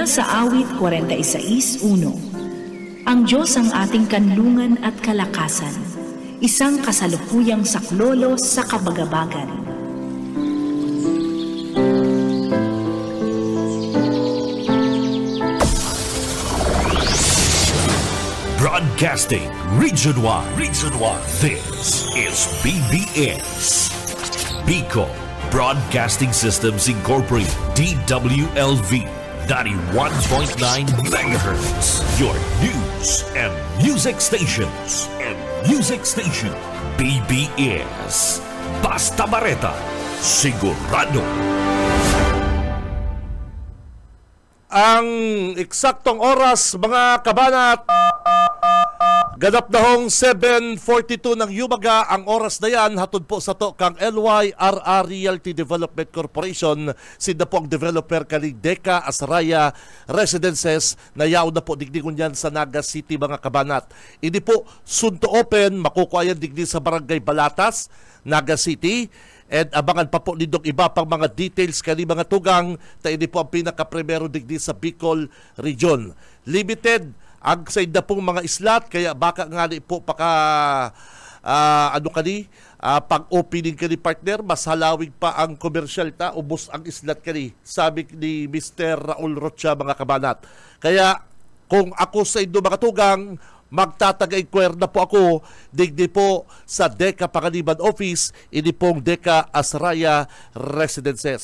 Mula sa awit 46:1. Ang Diyos ang ating kanlungan at kalakasan, isang kasalukuyang saklolo sa kabagabagan. Broadcasting Region 1. This is BBS. Bicol Broadcasting Systems Incorporated. DWLV 91.9 MHz. Your news and music stations. BBS. Basta Bareta. Sigurado. Ang eksaktong oras, mga kabanat, ganap na hong 7:42 ng yumaga. Ang oras na yan, hatod po sa to kang LYRR Realty Development Corporation. Sinda po ang developer kaning Deka Asraya Residences na yaw na po digdigon yan sa Naga City, mga kabanat. Hindi po soon to open, makukuha yan digdi sa Barangay Balatas, Naga City. And abangan pa po nindong iba pang mga details kani mga tugang. Tayo po ang pinaka-primero digdi sa Bicol Region. Limited ang sa inda pong mga islat, kaya baka nga po pag-opening kani partner, mas halawig pa ang commercial ta, ubos ang islat kani, sabi ni Mr. Raul Rocha, mga kabanat. Kaya kung ako sa indo mga tugang, magtatag-inquire na po ako digdi po sa Deka Panganiban Office, ini pong Deka Asraya Residences.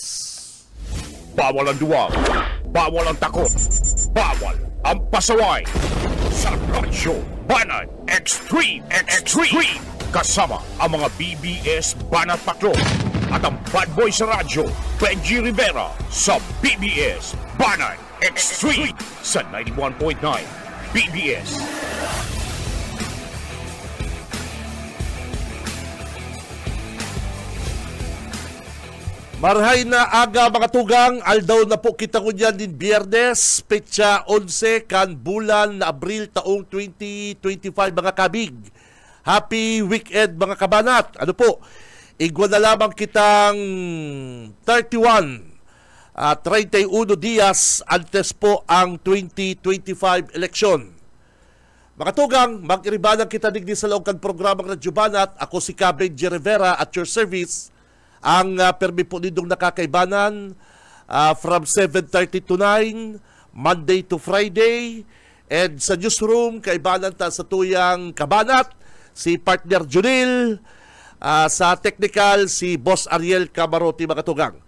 Bawal ang duwag, bawal ang takot, bawal ang pasaway. Sa Radyo Banat Extreme. Kasama ang mga BBS Banat Patrol at ang bad boy sa radyo, Benji Rivera, sa BBS Banat Extreme sa 91.9 BBS. Marhay na aga, mga tugang, aldaw na po kita ko dyan din Biyernes, petsa 11 kan bulan na Abril taong 2025, mga kabig. Happy weekend, mga kabanat. Ano po, igwa na lamang kitang 31 dias antes po ang 2025 eleksyon. Mga tugang, mag-iribanang kita digdi sa laong programang Radyo Banat. Ako si Benji Rivera at your service. Ang permi po nindong nakakaibanan from 7:30 to 9, Monday to Friday. And sa newsroom, kaibanan ta sa tuyang kabanat, si partner Junil. Sa technical, si Boss Ariel Camarote, mga tugang.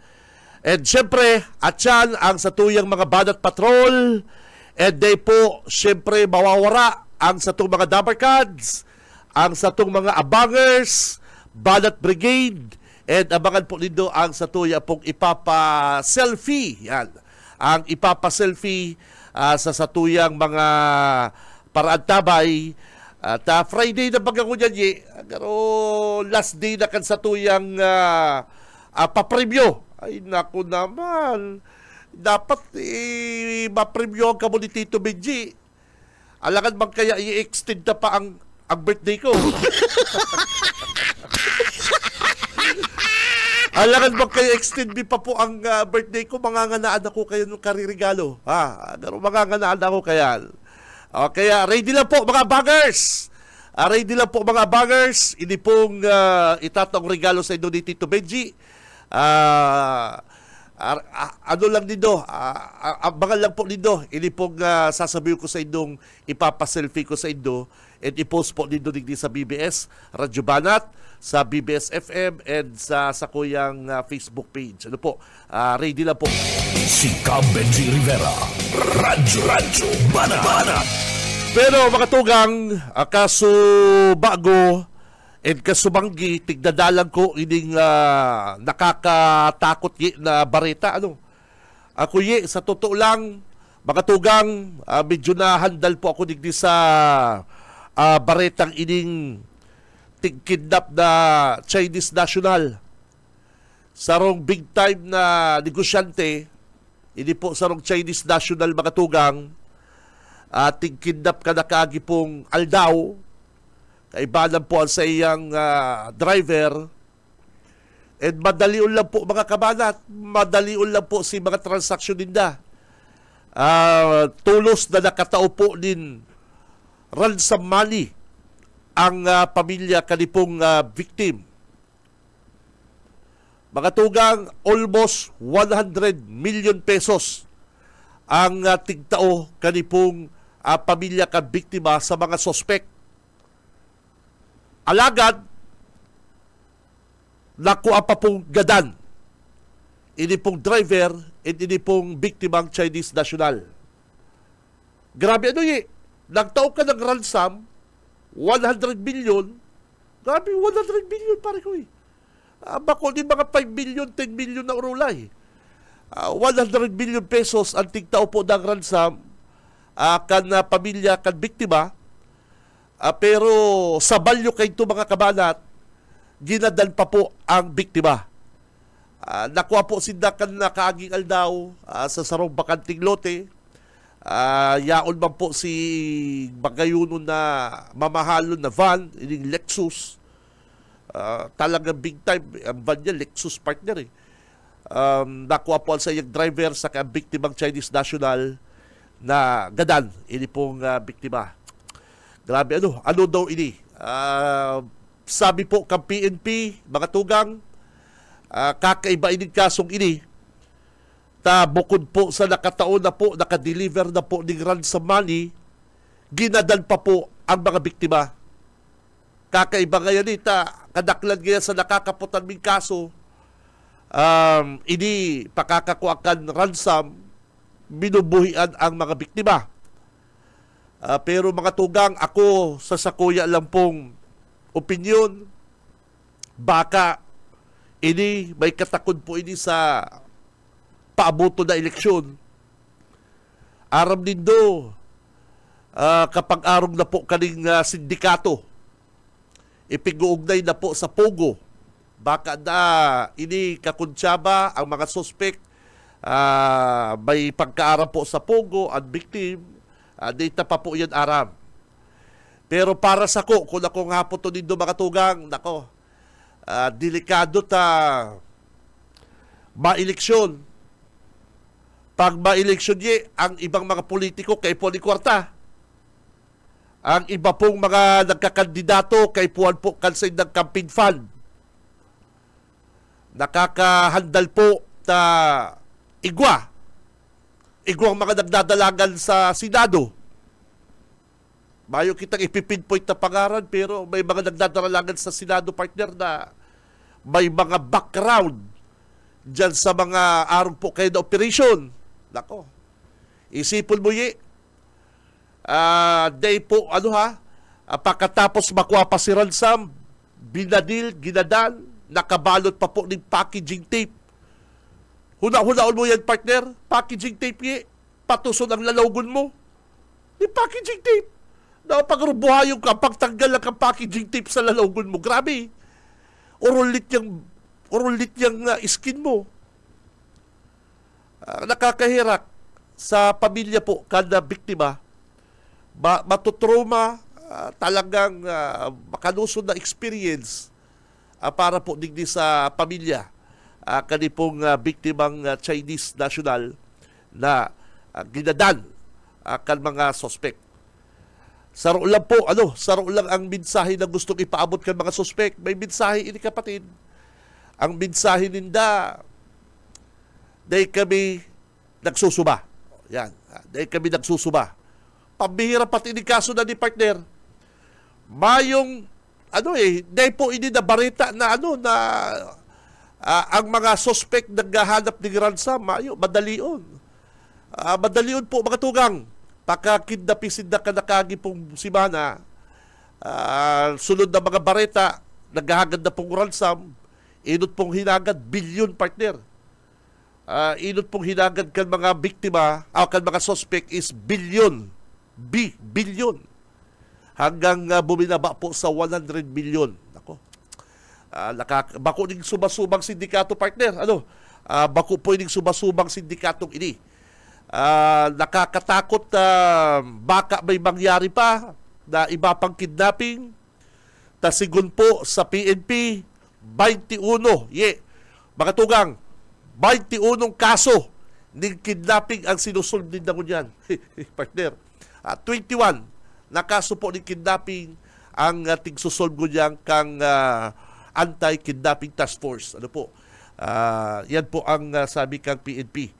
And syempre, at yan ang sa tuyang mga Banat Patrol. And they po, syempre, mawawara ang sa itong mga Damper Cards, ang sa itong mga Abangers, Banat Brigade, and abangan po nito ang sa tuya pong ipapa-selfie. Yan. Ang ipapa-selfie sa satuyang mga paraan tabay. At Friday na bagang kunyan, pero last day na kan sa tuyang papremyo. Ay, naku naman. Dapat mapremyo ang kamo ni Tito Benji. Alangan bang kaya i-extend na pa ang birthday ko? Alangan bang kayo extend me pa po ang birthday ko? Manganganaan ako kayo ng karirigalo. Manganganaan ako kaya. Kaya ready lang po, mga bangers. Ready lang po, mga bangers. Ini pong itatong regalo sa inyo ni Tito Benji. Ano lang nito, abangan lang po nito. Ini pong sasabihin ko sa inyong ipapaselfie ko sa inyo and i-post po nito digdi sa BBS Radyo Banat, sa BBS FM and sa kuyang Facebook page. Ano po, ready lang po. Si Benji Rivera, Radyo Banat. Pero mga tugang, kaso bago and kasubanggi, tigdadalang ko ining nakakatakot na bareta. Ako sa totoo lang, mga tugang, medyo na handal po ako digdi sa baretang ining tigkidnap na Chinese national. Sarong big time na negosyante, hindi po sarong Chinese national, mga tugang, tigkidnap ka na kaagi pong aldaw, kaibalan po ang sa iyang driver, and madalion lang po, mga kabanat, madalion lang po si mga transaksyon ninda. tulos na nakatao po din ransom money ang pamilya kanipong victim. Mga tugang, almost 100 million pesos ang tigtao kanipong pamilya kan biktima sa mga sospek. Alagad, nakuha pa pong gadan. Ini pong driver at ini pong biktimang Chinese national. Grabe nagtao ka ng ransom, 100 million. Grabe, 100 million pare ko bako din mga 5 million, 10 million na urulay. 100 million pesos ang tigtao po ng ransom kan pamilya, kan biktima. Pero sa balyo kay ito mga kabanat, ginadan pa po ang biktima. Nakuha po sinda kan nakaaging aldaw sa sarong bakanting lote. Yaon man po si bagayuno na mamahalon na van, ining Lexus. Talagang big time ang van niya, Lexus partner nakuha po sa iyang driver sa biktimang Chinese national na gadan. Ini pong biktima. Grabe ano daw ini? Sabi po kang PNP, mga tugang, kakaiba ining kasong ini. Bukod po sa nakataon na po, nakadeliver na po ng ransom money, ginadan pa po ang mga biktima. Kakaiba ngayon kadaklan ngayon sa nakakaputan ming kaso, ini pakakakuakan ransom, binubuhian ang mga biktima. Pero mga tugang, ako sa sakuya lang pong opinion, baka ini may katakod po ini sa paabuto na eleksyon. Aram din do, kapag arong na po kaning sindikato, ipiguugnay na po sa Pogo. Baka na ini kakuntsaba ang mga suspect, may pagkaaram po sa Pogo at victim, data pa po yan aram. Pero para sa ko, kung akong hapon to nindo mga tugang, delikado ma-eleksyon. Pag ma-eleksyon ang ibang mga politiko kay Poli Kwarta. Ang iba pong mga nagkakandidato kay Puan po kansin ng campaign fund. Nakakahandal po igwang mga nagdadalagan sa Senado. Mayo kitang ipipinpoint na pangaran, pero may mga nagdadalagan sa Senado partner na may mga background dyan sa mga arong po kayo na operation. Nako, isipon mo day po, pagkatapos makuha pa si ransom, binadil, ginadan, nakabalot pa po ng packaging tape. Huna-hunaon mo yan, partner, packaging tape patuson ang lalawgon mo. Yung packaging tape. Pagrubuha yung pagtanggal lang ang packaging tape sa lalawgon mo. Grabe. Urulit yung skin mo. Nakakahirak sa pamilya po kada biktima. Matutroma, talagang makalusod na experience para po digdi sa pamilya kanipong biktimang Chinese national na ginadan kan mga suspect. Saro lang po, saro lang ang mensahe na gustong ipaabot kan mga suspect. May mensahe ini kapatid. Ang mensahe ninda, dahil kami nagsusuba. Yan, dahil kami nagsusuba. Pambihira pati ni kaso na ni partner. Mayong dahil po ini na barita na ang mga suspect naghahanap ng ransom, madalion. Madalion po mga tugang. Pakakidnapisin na kanakagi pong simana, sunod na mga bareta, naghahagad na pong ransom, inot pong hinagad, bilyon partner. Inot pong hinagad kan mga biktima, kan mga suspect is bilyon. Bilyon. Hanggang buminaba po sa 100 million. Ako. Bako ning sumasubang sindikato partner. Bako po ning sumasubang sindikatong ini. Nakakatakot baka may mangyari pa na iba pang kidnapping. Sigun po sa PNP 21 mga tugang 21 kaso Ning kidnapping ang sinusolve din na ko niyan. Partner. 21 nakaso po ng kidnapping ang tigsusolve ko niyan kang anti-kidnapping task force. Ano po? Yan po ang sabi kang PNP.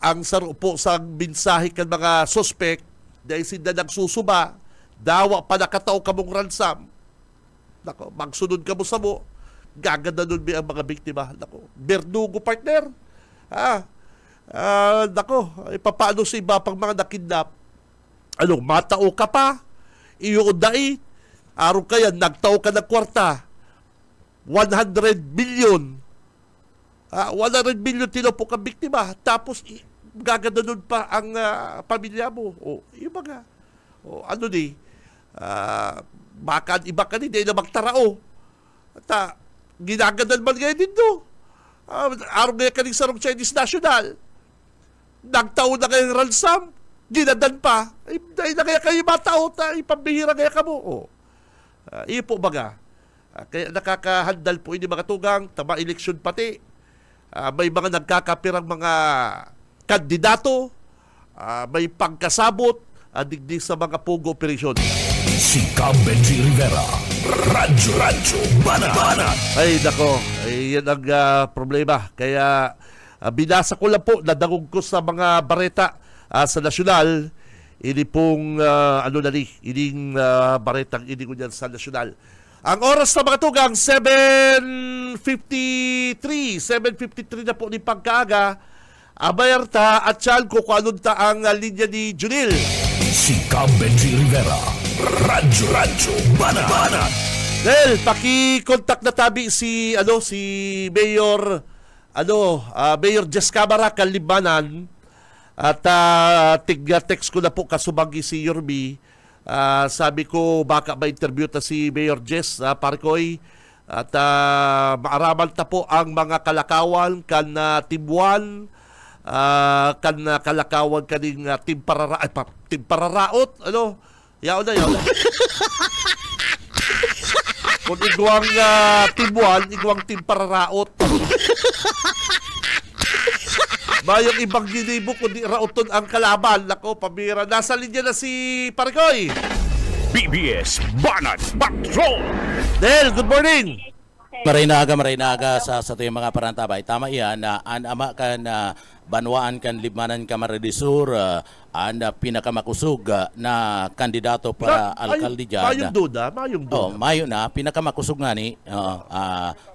Ang saro po sa mensahe kan mga suspect dahil sila nagsusuba, dawa pa nakatao ka mong ransom. Nako, magsunod ka mo sa mo, gaganda nun ang mga biktima. Nako, berdugo partner. Nako, paano sa iba pang mga nakidnap? Ano, matao ka pa? Iuuday, araw kaya, nagtao ka ng kwarta. 100 billion. 100 billion tinapo ka biktima. Tapos, gaganda nun pa ang pamilya mo. O, iba nga. O, ano di? Baka iba ka hindi na magtarao. At ginagadan man ngayon din do. Araw ngayon kaning sarong Chinese National. Nagtao na kayong ransom. Ginadan pa. Dahil na kaya kayo matao. Ipambihira kaya ka mo. Iyo po baga. Kaya nakakahandal po ini mga tugang. Tama eleksyon pati. May mga nagkakapirang mga kandidato. May pagkasabot. Digdig sa mga pugo operasyon. Si Benji Rivera, Radyo Banat. Ay, nako. Ay, yan ang problema. Kaya binasa ko lang po, nadangog ko sa mga bareta sa nasyonal. Ini pong, ining baretang ini ko dyan sa nasyonal. Ang oras na mga tugang, 7:53 na po ni pagkaaga. Abayarta at syan ko kung anong ang linya ni Junil. Si Benji Rivera, Radyo Banat. Del, paki-contact na tabi si Mayor Mayor Jess Camara Kalibanan at text ko na po kasubagi si Yormi. Sabi ko baka ma-interview ta si Mayor Jess Parkoy at maaraman ta po ang mga kalakawan kan Timbuan kan kalakawan kaning timpararaot yaon na kung igwang Timbuan igwang timpararaot mayong ibang ginibo kundi raoton ang kalaban. Nako, pamira. Nasa linya na si Parkoy. BBS Banat Patrol. Del, good morning. Marinaga sa tuyong mga parantabay. Tama iyan na anama kan banwaan kan Libmanan Camaridisur ang pinakamakusog na kandidato para alkalde dyan. Mayong duda. Mayo na, pinakamakusog nga ni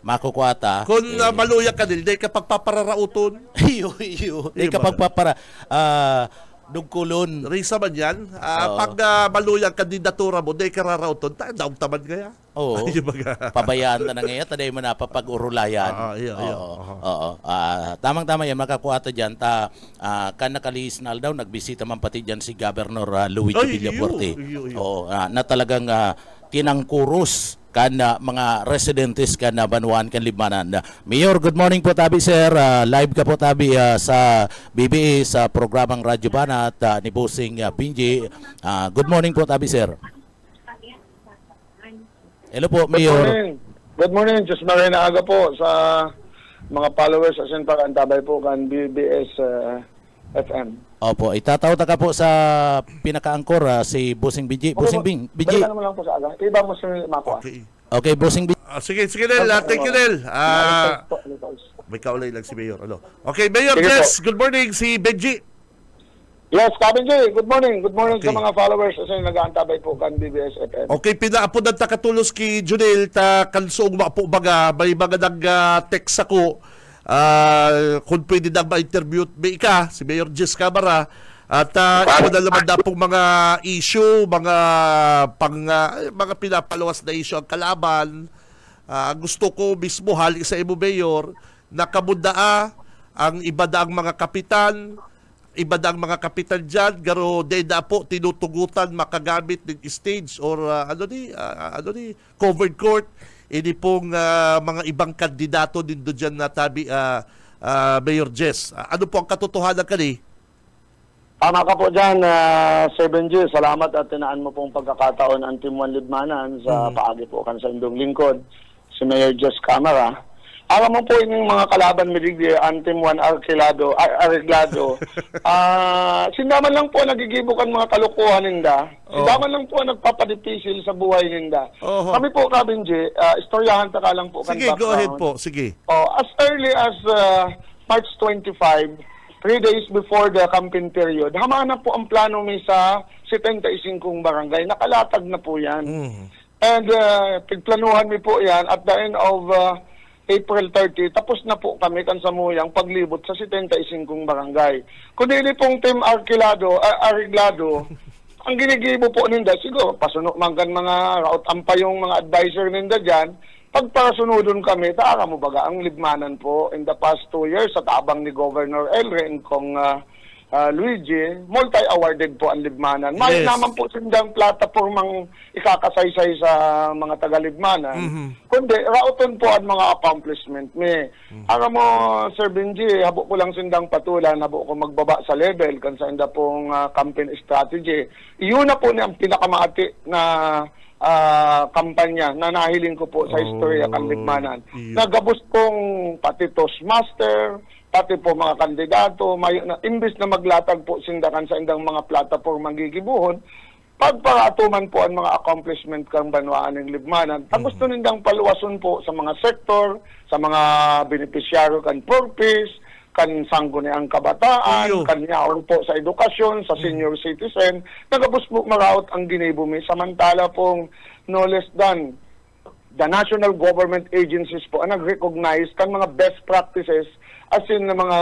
makukwata. Kung maluya ka din, di ka pagpapararauton. Iyo. Di ka pagpapara... Dugkulon. Risa man yan. Pag maluyang kandidatura mo, di ka rarauton, daog tamad kaya. Oo. Pabayaan na ngayon, taday mo na papag-urulayan. Tamang-tama yan, makakuha ta dyan. Kan nakalihis na daw, nagbisita man pati dyan si Governor Luigi Villafuerte. Na talagang tinangkuros kan mga residentes kan Banwaan kan Libmanan. Mayor, good morning po tabi sir. Live ka po tabi sa BBA sa programang Radyo Banat ni Bossing Benji. Good morning po tabi sir. Hello po, Mayor. Good morning. Just marina aga po sa mga followers sa Sentral Antabay po kan BBS FM. Opo, itatawag ka po sa pinaka-angkor si Bossing Benji. Bossing Benji. Balikan mo lang po sa aga. Iba mo sa mako. Okay, Bossing Benji. Sige, Nel. Thank you, Nel. May kaulay lang si Mayor. Okay, Mayor Jess, good morning. Si Benji. Yes, Benji. Good morning. Good morning sa mga followers sa nag-aantabay po kan BBS FM. Okay, pinaapod ang takatulos ki Junel ta kansoong mapo baga. May mga nag-text ako. Kung pwede na ma-interview may ika, si Mayor Jess Camara at ito na naman na pong mga issue, mga pinapaluwas na issue ang kalaban. Gusto ko mismo hali sa imo Mayor na kamundaa ang iba daang mga kapitan dyan, garo deda po tinutugutan makagamit ng stage or covered court. Ini pong mga ibang kandidato din doon dyan na tabi Mayor Jess. Ano po ang katotohanan kani? Tama ka po dyan, Sir Benji. Salamat at tinaan mo pong pagkakataon ang Timbuan Libmanan sa paagi po kan sa indong lingkod, si Mayor Jess Camara. Alam mo po yung mga kalaban miligdi, Antim Juan Arreglado, sindaman lang po nagigibukan mga kalukuhan ninda. Sindaman lang po nagpapadipisil sa buhay ninda. Kami po, Kabinji, istoryahan taka lang po. Sige, go ahead po. Sige. As early as March 25, 3 days before the campaign period, hamana po ang plano mi sa 75 barangay. Nakalatag na po yan. And pigplanuhan mi po yan at the end of April 30, tapos na po kami kansamuyang paglibot sa 75 barangay. Kundi pong Team Arreglado, ang ginigibo po ninda, siguro pasunod manggan mga route ampa yung mga advisor ninda dyan, pagparasunodon kami, taara mo baga ang libmanan po in the past 2 years sa tabang ni Governor Elre and kong Luigi, multi-awarded po ang libmanan. May naman po sindang platformang ikakasaysay sa mga taga-libmanan. Kundi, rauton po ang mga accomplishment. Alam mo, Sir Benji, habo ko lang sindang patulan, habo ko magbaba sa level kan sa inda pong campaign strategy. Iyon na po ang pinakamati na kampanya na nahiling ko po sa istorya kan libmanan. Nagabos pong pati Toastmaster, pati po mga kandidato, imbis na maglatag po sindakan sa indang mga platform ang gigibuhon, pagparatuman po ang mga accomplishment kang banwaan ng libmanan. Tapos gusto nindang paluwason po sa mga sektor, sa mga beneficiaryo kan purpose, kan sangguniang kabataan, kanyaon po sa edukasyon, sa senior citizen, nagabos po maraot ang ginibumi. Samantala pong no less than the national government agencies po ang nag-recognize kan mga best practices as in na mga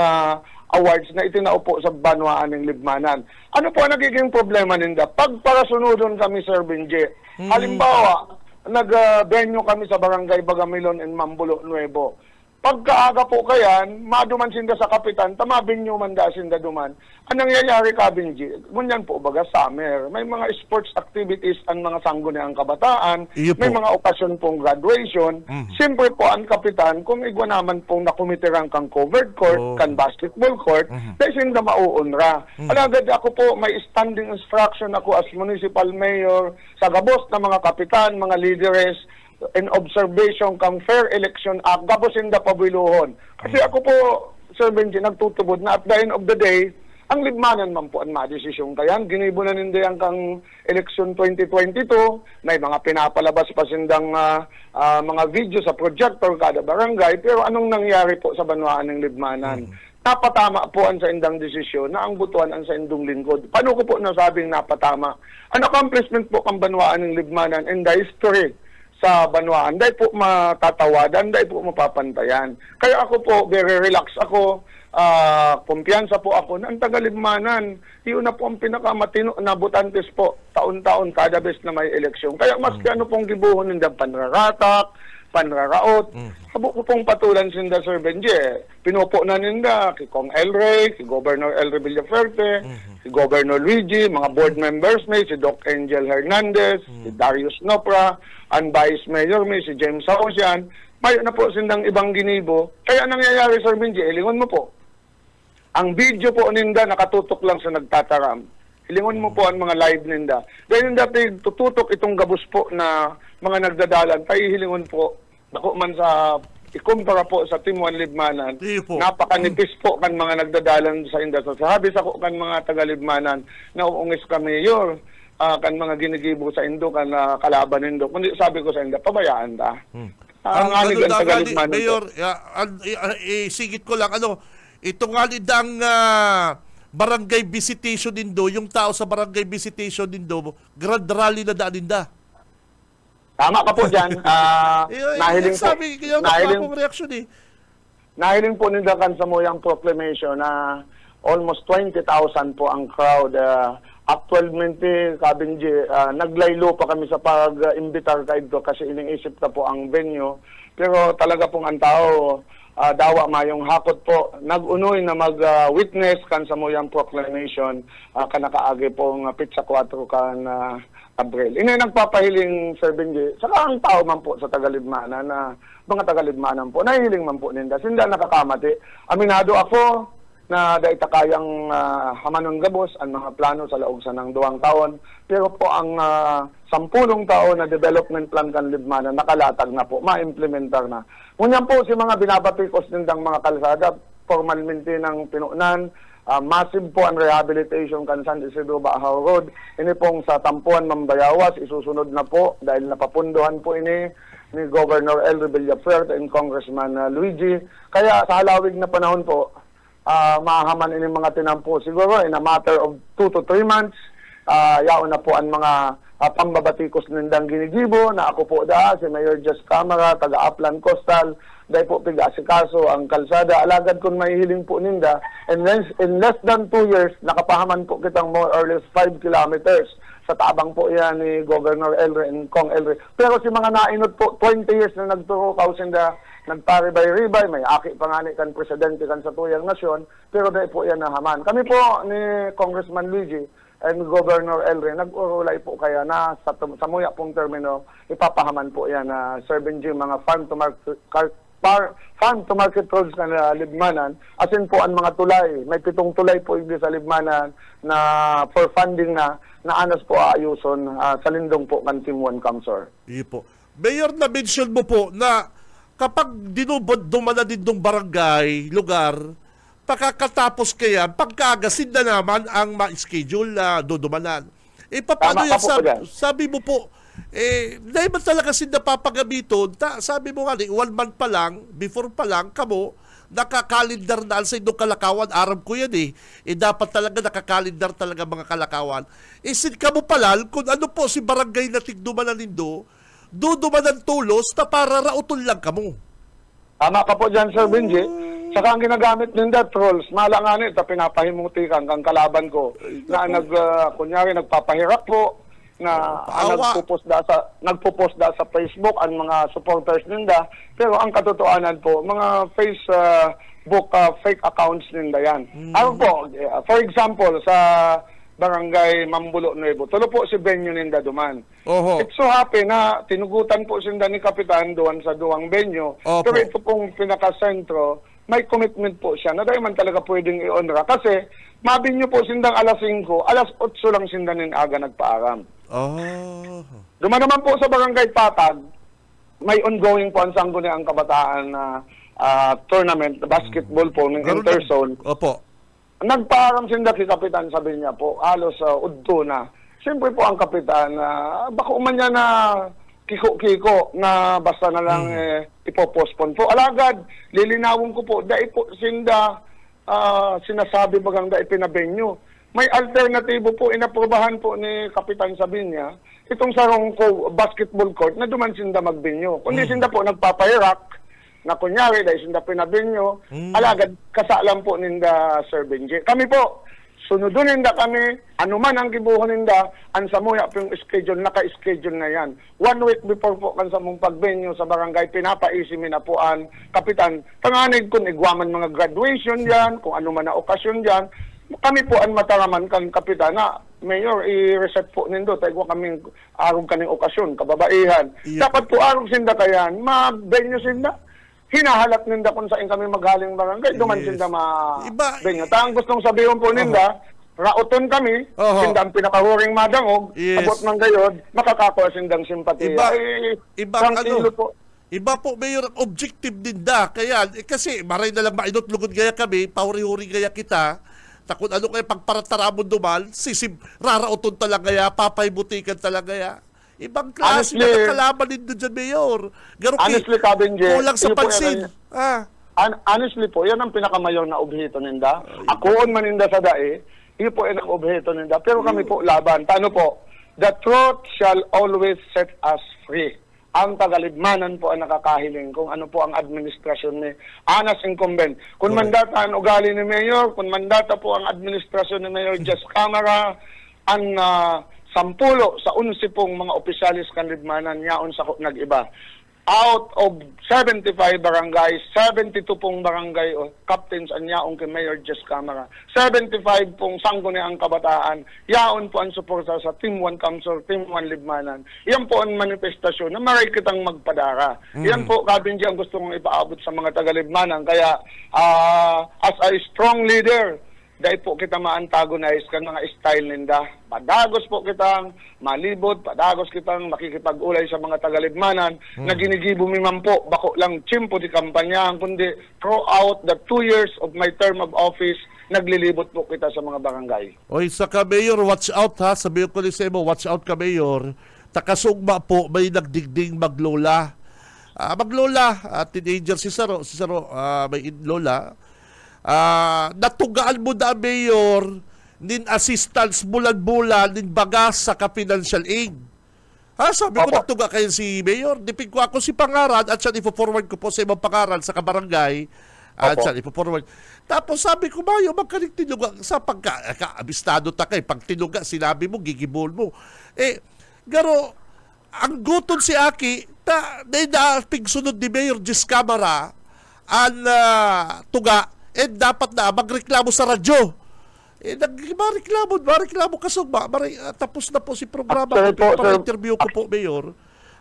awards na itinaupo sa banwaan ng libmanan. Ano po ang nagiging problema ninda? Pagparasunodon kami, Sir Benji, halimbawa, nag-venue kami sa Barangay Bagamilon and Mambulo Nuevo. Pagkaaga po kayan, maduman sinda sa kapitan, tamabin nyo man da sinda duman. Ang nangyayari, Kabinji, ngunyan po baga summer. May mga sports activities ang mga sangguniang kabataan, may mga okasyon pong graduation. Siyempre po ang kapitan, kung igwa naman pong nakumitirang kang covered court, kan basketball court, dahil sinda mauunra. Alagad ako po, may standing instruction ako as municipal mayor, sa gabos na mga kapitan, mga leaders, in observation kang Fair Election Act, gabos sinda pabiluhon. Kasi ako po, Sir Benji, nagtutubod na at the end of the day, ang libmanan man po ang madesisyon kayan. Ginibo na ninday ang kang election 2022, may mga pinapalabas pa sindang mga video sa projector kada barangay, pero anong nangyari po sa banwaan ng libmanan? Napatama po ang sa indang desisyon na ang butuan ang sa indong lingkod. Paano ko po nasabing napatama? An accomplishment po kang banwaan ng libmanan in the history sa banwaan, dahil po matatawadan, dahil po mapapantayan. Kaya ako po, very relax ako, kumpiyansa po ako na ang taga-libmanan, yun na po ang pinakamatino na butantes po, taon-taon, kada best na may eleksyon. Kaya maski ano pong gibuhon ng panraratak, panraraot, habo ko pong patulan sinda, Sir Benji. Pinupo na ninda, kay Kong Elre, kay Governor Elre Villaferte, si Governor Luigi, mga board members may, si Doc Angel Hernandez, si Darius Nopra, ang Vice Mayor may, si James Saosian, may na po sindang ibang ginibo. Kaya nangyayari, Sir Benji, ilingon mo po. Ang video po ninda nakatutok lang sa nagtataram. Hilingon mo po ang mga live ninda. Dahil ninda tututok itong gabos po na mga nagdadalan, hilingon po, dako man sa ikumpara po sa Team One Libmanan, napakanipis po kan mga nagdadalan sa inda. Sabi sa ko kan mga taga-Libmanan na uungis ka mayor, kan mga ginigibo sa Indo, kan kalaban Indo. Kundi sabi ko sa inda, pabayaan ta. Ang Mayor, sigit ko lang, ito nga nidang barangay visitation Indo, yung tao sa barangay visitation Indo, grand rally na daan ninda. Tama ka po dyan. Nahiling po. Sabi, kaya akong reaksyon Nahiling po ninda kan sa moyang proclamation na almost 20,000 po ang crowd. Actualmente, Kabinji, naglaylo pa kami sa pag-imbitar kayo kasi ining-isip na po ang venue. Pero talaga pong ang tao, dawa mayong hakot po, nag-unoy na mag-witness kan sa moyang proclamation, kanakaagi pong pizza 4 kan Abril. Ina nagpapahiling, Sir Benji, saka ang tao man po sa Tagalibmanan na mga Tagalibmanan po, nahihiling man po ninda. Sinda nakakamati. Aminado ako, na daitakayang hamanon gabos ang mga plano sa laog sa ng 2 taon. Pero po ang 10 taon na development plan kan Libmanan nakalatag na po, ma-implementar na. Ngunyan po si mga binabatikos nindang mga kalsada, formalmente ng pinunan, massive po ang rehabilitation kan San Isidro Baahaw Road. Ini pong sa Tampuan, Mambayawas, isusunod na po dahil napapunduhan po ini ni Governor Elry Villafuerte and Congressman Luigi. Kaya sa halawig na panahon po, mahaman ini mga tinampo siguro in a matter of 2 to 3 months. Yaon na po ang mga pambabatikos nindang ginigibo na ako po si Mayor Just Camara, taga Upland Coastal, dahil po piga si Kaso ang kalsada. Alagad kung may hiling po ninda, and in less than 2 years, nakapahaman po kitang more or less 5 kilometers. Sa tabang po yan ni Governor Elry and Kong Elry. Pero si mga nainot po, 20 years na nagturo kausinda, nagparibay-ribay, may aki pa nga ni kan presidente kan sa tuyang nasyon, pero dahil po yan nahaman. Kami po ni Congressman Luigi and Governor Elry, nag-urulay po kaya na sa Muya pong termino, ipapahaman po yan na Sir Benji, mga farm to market roads na Libmanan. Asin po ang mga tulay, may 7 tulay po hindi sa Libmanan na for funding na anas po aayuson sa lindong po kan Team 1 Kamsor. Iyo po. Mayor, na-mention mo po na kapag dumana din ng barangay, lugar, pagkakatapos kaya, pagkagasin na naman ang ma-schedule na dudumanan. Paano yan? Sabi mo po, dahil man talaga sin napapagamiton, sabi mo nga, 1 month pa lang, before pa lang, kamo, nakakalendar na sa inyong kalakawan. Aram ko yan dapat talaga nakakalendar talaga mga kalakawan. Sin kamo palal, kung ano po si barangay na tigdumanan nindo, dudumanan tulos na para rauton lang kamo. Tama ka po dyan, Sir Benji. Saka ang ginagamit ninda trolls, malanganit, pinapahimuti kang kalaban ko na kunyari nagpapahirap po, na nagpo-post da sa Facebook ang mga supporters ninda, pero ang katotohanan po mga Facebook fake accounts ninda yan. Ano po, for example sa Barangay Mambulo Nuevo, tulo po si venue ninda duman. It so happen na tinugutan po sinda ni Kapitan doon sa duwang venue, pero ito pong pinakasentro, may commitment po siya na dahil man talaga pwedeng i-honra kasi mabinyo po sindang alas 5, alas 8 lang sinda nin aga nagpaaram. Duman naman po sa Barangay Patag, may ongoing po ang Sangguniang Kabataan na tournament, basketball po, ng interzone. Opo. Nagpaaram sinda kay Kapitan, sabi niya po, halos udto na. Siyempre po ang Kapitan, baka umanya na kiko-kiko na basta na lang ipopostpone po. Alagad, lilinawin ko po, dahil po sinda sinasabi bagang dahil pinabenyo. May alternatibo po, inaprobahan po ni Kapitan Sabinya, itong sarong basketball court na duman sinda magbinyo. Kundi sinda po nagpapahirak, na kunyari dahil sinda pinabinyo, alagad kasalan po ninda Sir Benji. Kami po, sunodun ninda kami, anuman ang gibuhon ninda, ang samuya po yung schedule, naka-schedule na yan. 1 week before po kan sa mong pagbinyo sa barangay, pinapaisimin na po ang Kapitan. Panganig kung igwaman mga graduation yan, kung anuman na okasyon yan, kami po ang mataraman kan Kapitan na Mayor, i-reset po nindo, tayo kaming arog kaning okasyon, kababaihan. Yeah. Dapat po arog sinda kayan, ma-venue sinda. Hinahalap ninda kung saan kami maghaling barangay, duman sinda ma-venue. Ang gustong sabihin po ninda, rauton kami, sinda ang pinakahuring madangog, abot ng gayod, makakakuha sindang simpatiya. Iba po, Mayor, objective din da. Kaya, kasi maray na lang mainutlugod gaya kami, pauri-huri gaya kita, takot ano kaya pagparataramon dumal, rarauton talaga ya, papaybutikan talaga ya. Ibang klase na kalaban din doon dyan, Mayor. Honestly, Kabenje, kulang sa pansin. Honestly po, yan ang pinakamayor na objeto ninda. Akoon man ninda sa dae, yun po yan ang objeto ninda. Pero kami po laban. Paano po? The truth shall always set us free. Ang tagalibmanan po ang nakakahiling kung ano po ang administrasyon ni Anas Incumbent. Kung mandata ang ugali ni Mayor, kung mandata po ang administrasyon ni Mayor Just Camara, ang 10 sa 11 pong mga opisyalis kan libmanan yaon sa nag-iba. out of 75 barangays, 72 pong barangay o captains ang yaong kay Mayor Jess Camara. 75 pong sangguniang kabataan, yaon po ang suporta sa Team 1 Kamsur, Team 1 Libmanan. Yan po ang manifestasyon na maray kitang magpadara. Yan po, Kabinji, ang gusto kong ipaabot sa mga taga-Libmanan. Kaya, as a strong leader, dahil po kita ma-antagonize kan mga style ninda. Padagos po kitang malibot, padagos kitang makikipag-ulay sa mga taga-Libmanan na ginigibo mi man po, bako lang tsimpo di kampanyahan, kundi throughout the 2 years of my term of office, naglilibot po kita sa mga barangay. Oy, sa ka, Mayor, watch out ha. Sabihin ko ni Sebo, watch out ka, Mayor. Takasugma po, may nagdigding maglola. Maglola, teenager si Saro, may lola. Natugaan mo na, Mayor, nin assistance bulan-bulan, nin bagas sa ka-financial aid. Sabi ko, natuga kayo si Mayor. Dipig ko ako si Pangaran at siya ipo-forward ko po sa ibang Pangaran sa kabarangay. At siya ipo-forward. Tapos sabi ko, Mayo, magkaling tinuga sa pagka-abistado ta kay. Pag tinuga, sinabi mo, gigibol mo. Garo, ang guton si Aki, na pigsunod ni Mayor Jess Camara, ang tuga, dapat na magreklamo sa radyo. Mareklamo kasugba. Tapos na po si programa. Para-interview ko po, Mayor.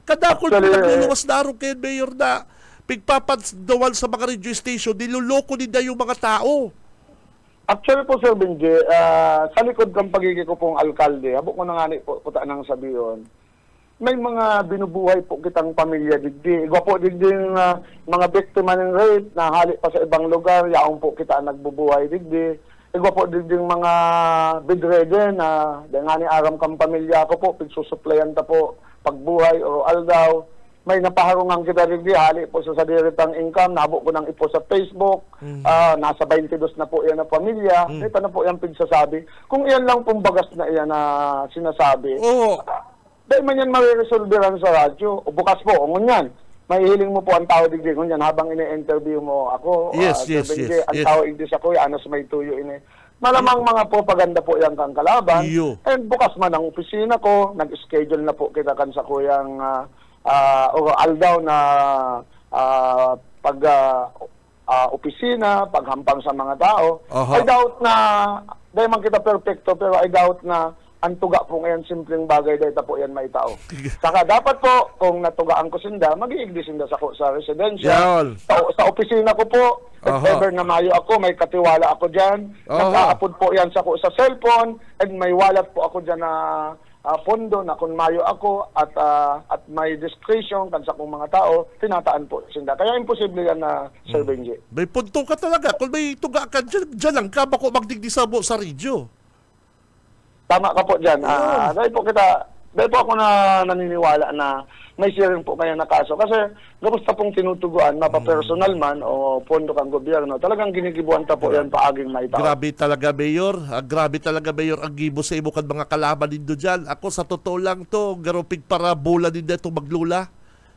Kadakol po nagluluwas na rin kayo, Mayor, na pigpapadawal sa mga radio station, niluloko nila yung mga tao. Actually po, Sir Benji, sa likod ng pagiging ko pong alkalde, habok ko na nga po nang sabihin, may mga binubuhay po kitang pamilya digdi. Igwa po digdi mga biktima ng rape na hali pa sa ibang lugar, yaong po kita nagbubuhay digdi. Igwa po digdi mga bedridden na dengani aram kang pamilya ko po, pigsusuplayan ta po pagbuhay o aldaw. May napaharungan kita digdi, hali po sa sadiritang income, nabok ko nang ipo sa Facebook, nasa 22 na po yan na pamilya, ito na po yan pigsasabi. Kung iyan lang pong bagas na iyan na sinasabi, dahil man yan mariresolveran sa radyo. O bukas po, ngunyan. May hiling mo po ang tao digdi ngunyan habang ini-interview mo ako. Yes. Ang tao igdi sa kuya, anas may tuyo ini. Malamang mga propaganda po yan kang kalaban. And bukas man ang opisina ko, nag-schedule na po kita kan sa kuyang aldaw na opisina, paghampang sa mga tao. I doubt na, dahil man kita perfecto, pero I doubt na ang tuga po ngayon, simpleng bagay dahil po yan may tao. Saka dapat po, kung natugaan ko sinda, mag-iigdi sinda sa residensya. Sa opisina ko po, if ever na mayo ako, may katiwala ako dyan. Nag-aapod po yan sa cellphone, and may wallet po ako dyan na pondo na kung mayo ako at may discretion kan sa kong mga tao, tinataan po sinda. Kaya imposible yan na Sir Benji. May punto ka talaga. Kung may tuga ka dyan lang ka, bako magdigdi sa radyo. Tama ka po dyan. Dahil po ako naniniwala na may sharing po kaya na kaso. Kasi gamusta pong tinutuguan, mapapersonal man o pondo kang gobyerno, talagang ginigibuan ta po yan paaging maitao. Grabe talaga, Mayor. Grabe talaga, Mayor, ang gibo sa imo kan mga kalaban nindo dyan. Ako, sa totoo lang to, garupig para bola din dito maglula.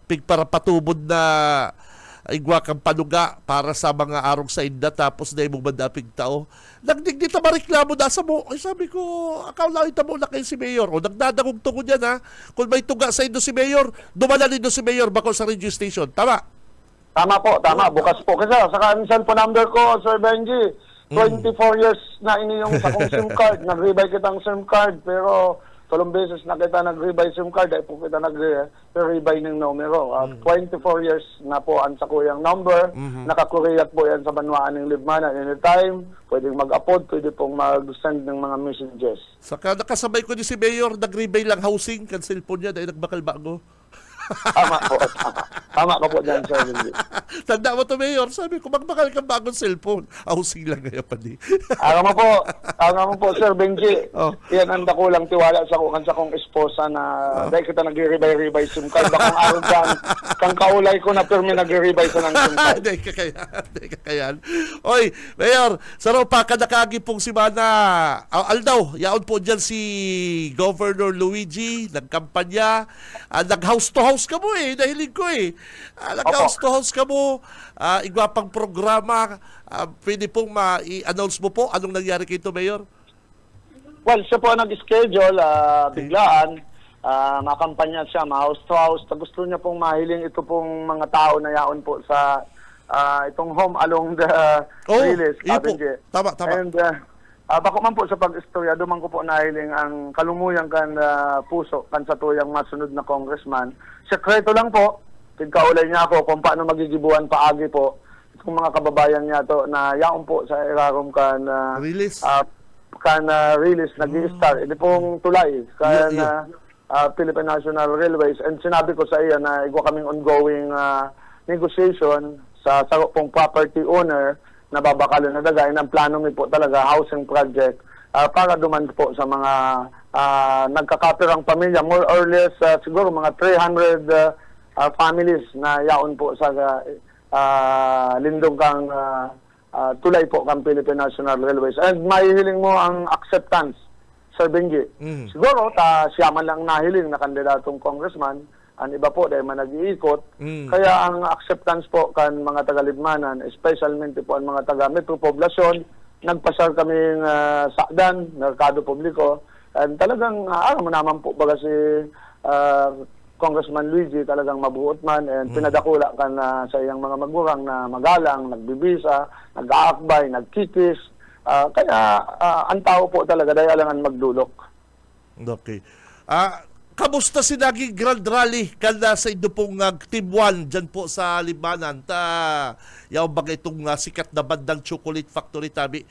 Pig para patubod na igwa kang panuga para sa mga arong sa inda tapos na imong mandapig tao. Nagdigdita mareklamo na sa mo. Ay, sabi ko, akala ita mo na kayo si Mayor. O nagdadagong tungo niyan ha. Kung may tuga sa indo si Mayor, dumala nindo si Mayor bako sa radio station. Tama? Tama po, tama. Bukas po. Kasi saka ang cellphone number ko, Sir Benji, 24 years na ini yung sa kong SIM card. Nag-rebuy kitang SIM card, pero 3 beses na kita nag-rebuy SIM card, ay po kita nag-rebuy ng numero. 24 years na po ang sa kuyang number. Nakakuriyat po yan sa banwaan ng Libmanan. Anytime, pwedeng mag-upload, pwede pong mag-send ng mga messages. Saka nakasabay ko ni si Mayor, nag-rebuy lang housing, kan cellphone niya, dahil nagbakal bago. Tama po. Tama ka po dyan, Sir Benji. Tanda mo to, Mayor. Sabi ko, magbakal kang bagong cellphone. Housing lang ngayon pa di. Alam mo po, Sir Benji. Yan ang dakulang tiwala sa kong esposa na dahil kita nag-rebuy SIM card. Bakang araw dyan, kang kaulay ko na pirmi nag-rebuy sa ng SIM card. Hindi kakayan. Oy, Mayor, saro pa kadakagi pong si Mana. Aldaw, yaon po dyan si Governor Luigi, nagkampanya, nag-house to house ka mo nahilig ko nag-house to house ka mo, igwapang programa, pwede pong ma-i-announce mo po anong nangyari kito, Mayor? Well, siya po nag-schedule, biglaan. makampanya siya, ma-house to house. Gusto niya pong mahiling ito pong mga tao na yaon po sa itong home along the Riles. Tama. And bako man po sa pag-istorya, duman ko po nahiling ang kalumuyang kan puso kan sa tuyang masunod na congressman. Sekreto lang po, tigkaulay niya ako kung paano magigibuan paagi po itong mga kababayan niya to na yaon po sa irarom kan Riles. Riles nag-i-star. Ito pong tulay kan Philippine National Railways. And sinabi ko sa iya na igwa kaming ongoing negotiation sa sarap pong property owner na babakalo na dagay ng plano mi po talaga housing project para duman po sa mga nagkakapirang pamilya, more or less siguro mga 300 families na yaon po sa lindong kang tulay po kang Philippine National Railways. And mahihiling mo ang acceptance, Sir Benji. Siguro siya man lang nahiling na kandidatong congressman, ang iba po dahil man nag-iikot. Kaya ang acceptance po kan mga taga-Libmanan, especially po ang mga taga-metro poblasyon, nagpasar kaming sakdan, merkado publiko, and talagang alam mo naman po baga si Congressman Luigi talagang mabuot man, and pinadakula kan sa iyang mga magurang na magalang, nagbibisa, nag-aakbay, nagkikis. Kaya ang tao po talaga dahil alangan magdulok. Okay. Kamusta si naging Grand Rally kada sa inyo pong Team 1 dyan po sa Libmanan? Yaw baga itong sikat na bandang Chocolate Factory tabi,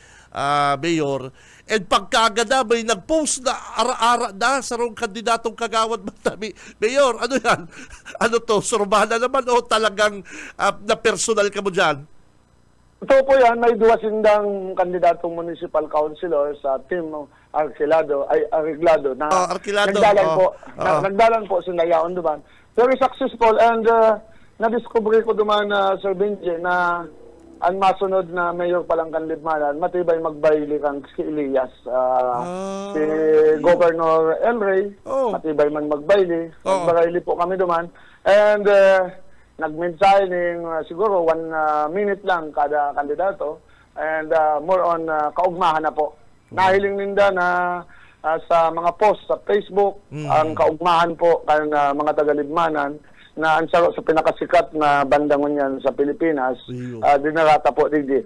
Mayor. And pagkagada may nag-post na ara-ara na sa rong kandidatong kagawad tabi. Mayor, ano yan? Ano to? Surbana naman o talagang na personal ka mo dyan? Ito po yan, may duwa sindang kandidatong municipal councilor sa Team Arreglado na nagdalan po sila yaon duman. Very successful, and na-discover ko duman Sir Benji na ang masunod na mayor palang kan Libmanan, matibay magbayli kang si Elias. Si Governor Elray, matibay man magbayli. Magbayli po kami duman. And nagmensahe ning siguro 1 minute lang kada kandidato, and more on kaugmahan na po. Nahiling ninda na sa mga post sa Facebook ang kaugmahan po kan mga taga-Libmanan na ansaro sa pinakasikat na bandangon yan sa Pilipinas. Dinarata po digdi.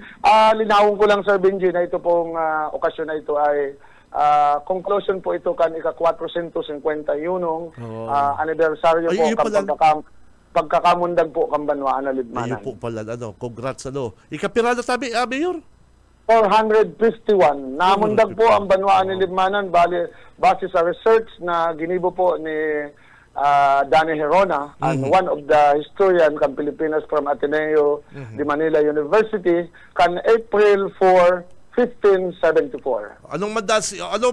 Linawon ko lang Sir Benji na ito pong okasyon na ito ay conclusion po ito kan ika-451 anibersaryo po kan pagkakamundag po kang Banwaan na Libmanan. Ayun po pala, congrats Ikapira na sabi, Mayor? 451. Namundag po ang Banwaan ni Libmanan base sa research na ginibo po ni Danny Herona, and one of the historian kan Pilipinas from Ateneo de Manila University, kan April 4, 1574. Ano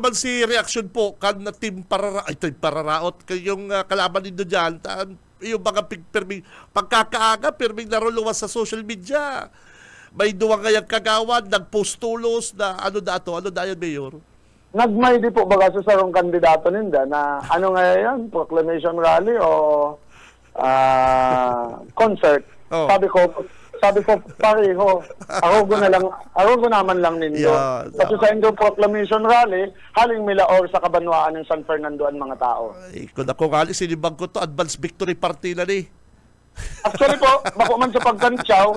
man si reaction po kan na team pararaot kayong kalaban nindo diyan, yung mga pagkakaaga pirming naruluwas sa social media. May duwang ngayang kagawad, nagpost tulos na ano yan, Mayor? Nagmay di po baga sa sarong kandidato ninda na ano nga yan, proclamation rally o concert. Sabi ko pareho, ako naman lang ninyo. Kasi sa inyong proclamation rally, haling milaor sa Kabanwaan ng San Fernando ang mga tao. Kung ako nga, sinibag ko to, advance victory party na ni. Actually po, bako man sa pagkantsaw,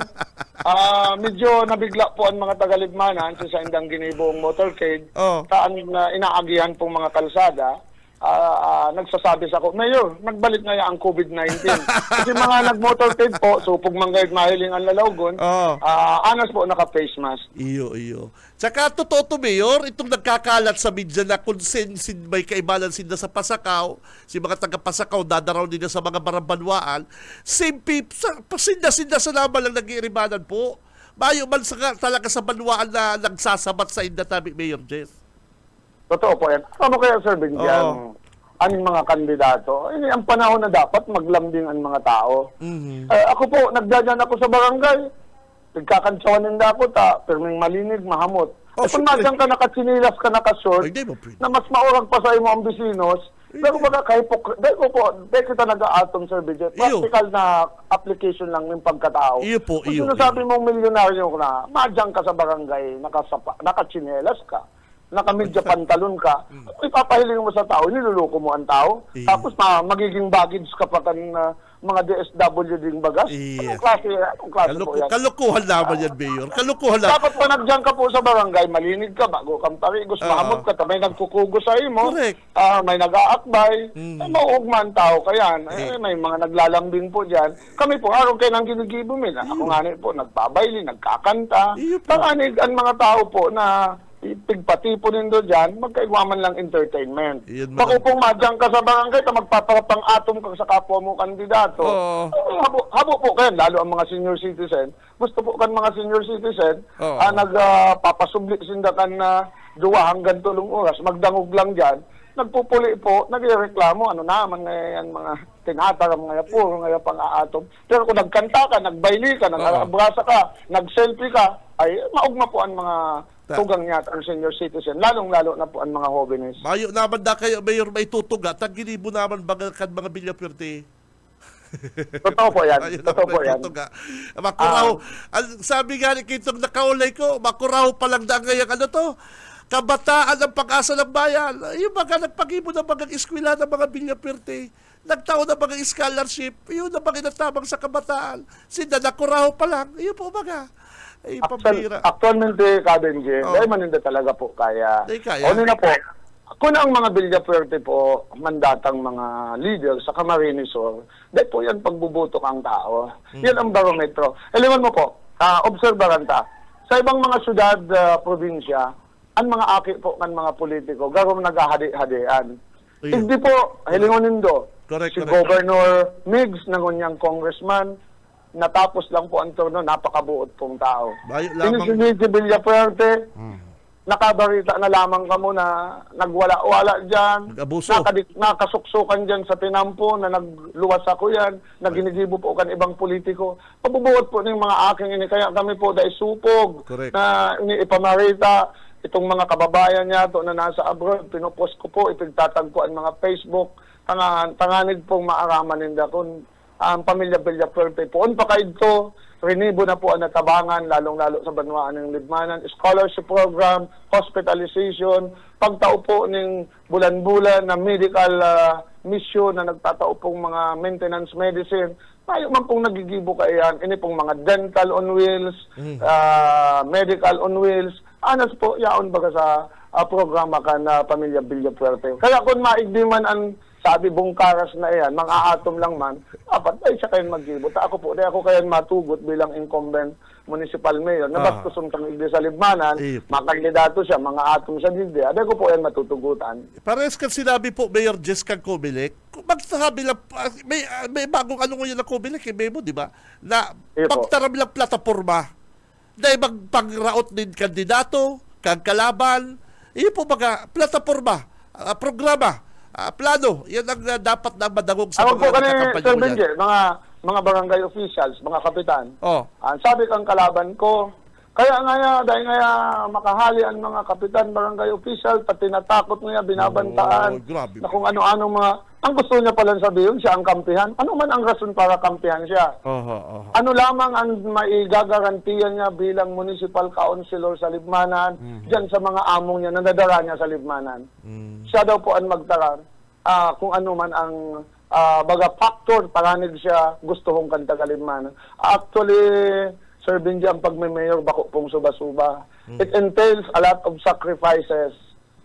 medyo nabigla po ang mga taga-Libmanan sa indang ginibong motorcade, saan inaagihan pong mga kalsada. Nagsasabi sa ako, Mayor, nagbalik nga ang COVID-19. Kasi mga nag-motorcade po, supog manggayad mahiling ang lalawgon, anas po naka-face mask. Iyo. Tsaka totoo to, Mayor, itong nagkakalat sa media na kung may kaibalan sila sa Pasakaw, si mga taga-Pasakaw, dadaraw nila sa mga Barambanwaan, same people, pasinda-sinda sa naman lang nag-iiribanan po. Bayo man talaga sa Banwaan na nagsasabat sa inda tabi, Mayor Jess. Totoo po yan. Ano kaya, Sir Binjan, ang mga kandidato? Ang panahon na dapat maglambing ang mga tao. Ako po, nagdadyan ako sa barangay. Nagkakantsawan ng ako, pirming malinig, mahamot. Kung nadyan ka nakatsinilas ka nakashort, na mas maurang pa sa imo ang bisinos, pero baga dahil kita nag-aatom, Sir Binjan, practical na application lang ng pagkatao. Kung sinasabi mong milyonaryo na, madyan ka sa barangay, nakatsinelas ka. nakamedya pantalon ka, ipapahiling mo sa tao, niluluko mo ang tao, tapos magiging baggage ka pa kan mga DSW ding bagas. Anong klase po yan? Kalukuhan naman yan, Mayor. Kalukuhan naman. Dapat pa nagdiyan ka po sa barangay, malinig ka, bago kang parigos, mahamot ka, may nagkukugo sa imo, may nag-aakbay, mauugman tao ka yan, may mga naglalambing po dyan. Kami po, araw kayo nang ginigibo min. Ako nga po, nagbabayli, nagkakanta. Panganig ang mga tao po na pigpati po nindo dyan, magkaigwaman lang entertainment. Bako pong madyang ka sa barangay, magpaparapang atom ka sa kapwa mo kandidato. Habo po kayo, lalo ang mga senior citizen. Gusto po kan mga senior citizen, nagpapasublik sindakan na duwa hanggang tulong oras, magdangog lang dyan, nagpupuli po, nagreklamo, ano naman ngayon mga tinataram ngayon puro ngayon pang-aatom. Pero kung nagkanta ka, nagbayli ka, nag-abrasa ka, nag-selfie ka, ay maugma po ang mga tugang niya ang senior citizen, lalong-lalo na po ang mga hobbinies. Mayo naman na kayo, Mayor, may tutuga, taginibo naman bagalkan mga Villaperte. Totoo po yan. Totoo po yan. Makuraw. Sabi nga ni Kitong nakaulay ko, makuraw pa lang na ngayon, ano to? Kabataan ng Pag-asa ng Bayan. Yung mga nagpag-ibo ng mga eskwela ng mga Villaperte, nagtaon ng mga scholarship, yun ang mga inatabang sa kabataan. Sinda nakuraw pa lang, yun po mga. Actualmente, Kabenje, dahil maninda talaga po kaya. Ano na po, kung ang mga Villaperte po, mandatang mga leader sa Camarines Sur, dahil po yan pagbubutok ang tao. Yan ang barometro. Elewan mo po, obserbaran ta, sa ibang mga syudad, probinsya, ang mga aki po ng mga politiko, garong naghahadi-hadian. Hindi po, hilingonin do, si Governor Migs, nangunyang congressman, natapos lang po ang turno, napakabuot pong tao. Sinusunod si Villaperte, nakabarita na lamang kamo na nagwala-wala dyan, nakasuksukan dyan sa tinampo, na nagluwas ako yan, na ginigibo po kan ibang politiko. Pabubuot po ng mga aking ini, kaya kami po dahil supog, na iniipamarita, itong mga kababayan niya to na nasa abroad, pinupost ko po, ipagtatagpo ang mga Facebook, tanganid pong maaraman ninda kung ang pamilya Villaperte po. Pa kayo ito, rinibo na po ang natabangan, lalong-lalo sa banwaan ng Libmanan, scholarship program, hospitalization, pagtao po ng bulan-bulan na medical mission na nagtatao pong mga maintenance medicine. Tayo man pong nagigibo kayan, ini pong mga dental on wheels, medical on wheels, anas po, yaon baga sa programa ka na pamilya Villaperte. Kaya kung maigdiman ang sabi bungkaras na yan, mga atom lang man, dapat ay siya kayo mag-gibot. Ako po, di ako kayo matugot bilang incumbent municipal mayor. Nabastusun kang igdi sa Libmanan, makandidato siya, mga atom siya digdi. Adi ko po yan matutugutan. Parehas kang sinabi po, Mayor Jessica Comelec, magsasabi lang, may bagong ano ngayon na Comelec, Memo, di ba? Na pagtaram lang plataforma, dahil magpangraot din kandidato, kang kalaban, iyon po mga plataforma, programa, plano, yan ang dapat na madangog sa mga nagkakampanya yan. Mga barangay officials, mga kapitan. Sabi kang kalaban ko, kaya nga dahil nga makahali ang mga kapitan, barangay official, tinatakot niya, binabantaan, na kung ano-ano mga, ang gusto niya palang sabihin, siya ang kampihan. Ano man ang rason para kampihan siya? Ano lamang ang maigagarantiyan niya bilang municipal councilor sa Libmanan, dyan sa mga among niya, nadadara niya sa Libmanan. Siya daw po ang magtaran. Kung ano man ang baga factor, paranig siya gusto kong kanta ka Libmanan. Actually, Sir Benji, ang pagme-mayor, bako pong suba-suba. It entails a lot of sacrifices.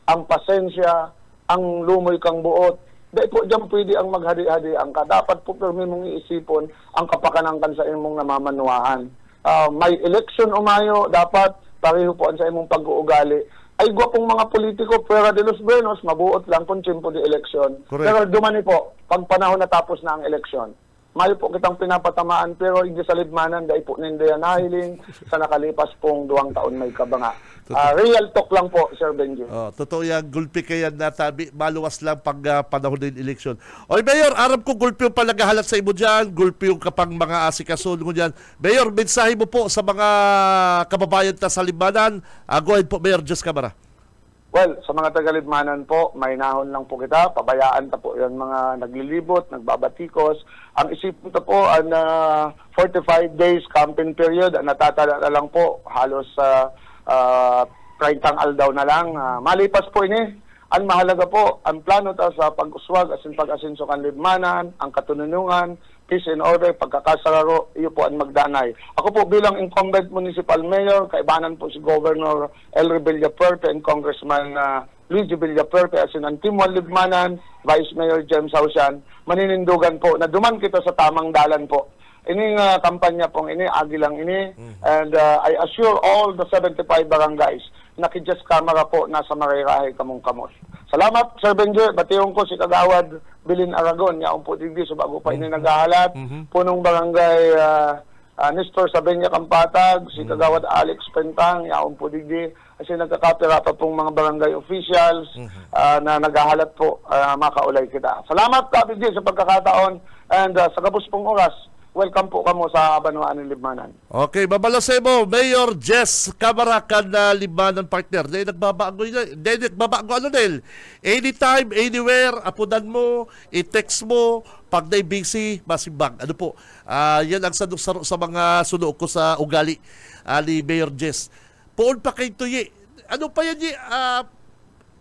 Ang pasensya, ang lumoy kang buot. Dahil po dyan pwede ang maghadi-hadian ka. Dapat po permi mong iisipon ang kapakanangkan sa imong namamanuaan. May election umayo, dapat pareho po sa imong pag-uugali. Ay gwapong mga politiko, Fuera de los Buenos, mabuot lang kung tiyempo di eleksyon. Pero dumani po, pag panahon natapos na ang eleksyon. Mayo po kitang pinapatamaan, pero hindi sa Libmanan, dahil po nindiyan nahiling sa nakalipas pong 2 taon may kabanga. Real talk lang po, Sir Benji. Totoo yan, gulpi kaya natabi, maluwas lang pag panahon ng eleksyon. Oy, Mayor, aram ko gulpi yung palagahalat sa imo dyan, gulpi yung kapang mga asikasun mo dyan. Mayor, mensahe mo po sa mga kababayan ta sa Libmanan. Go ahead po, Mayor Jess Camara. Well, sa mga taga-Libmanan po, may nahon lang po kita. Pabayaan ta po yung mga naglilibot, nagbabatikos. Ang isipin ta po, ang 45 days campaign period, natatala lang po halos 30 aldaw na lang. Malipas po ini, ang mahalaga po, ang plano ta sa pag-uswag, pag-asenso kan libmanan, ang katununungan, peace and order, pagkakasararo, iyo po ang magdanay. Ako po bilang incumbent municipal mayor, kaibanan po si Governor Elry Villapuerte and Congressman Luigi Villapuerte, ang Team 1 Libmanan, Vice Mayor James Saucian, maninindugan po na duman kita sa tamang dalan po. Ining kampanya pong ini, agi lang ini, and I assure all the 75 barangays na kidjas kamera po nasa marirahay kamong-kamos. Salamat, Sir Benjo. Batiyong ko si Kagawad Bilin Aragon. Yaon po digdi so bago pa ini naghahalat. Punong barangay Nestor Sabenya Kampatag, si Kagawad Alex Pentang, yaon po digdi. Kasi nagkakapira pa pong mga barangay officials na naghahalat po, makaulay kita. Salamat, Kapitid, sa pagkakataon. And sa kapos pong oras, welcome po kamo sa Banwaan ng Libmanan. Okay, babalasay mo, Mayor Jess Camaracan na Libmanan partner. Dahil nagbabago ano Del? Anytime, anywhere, apunan mo, i-text mo, pag na busy, masimbang. Ano po, yan ang saro sa mga suno ko sa ugali ni Mayor Jess. Poon pa kay Tuyi. Ano pa yan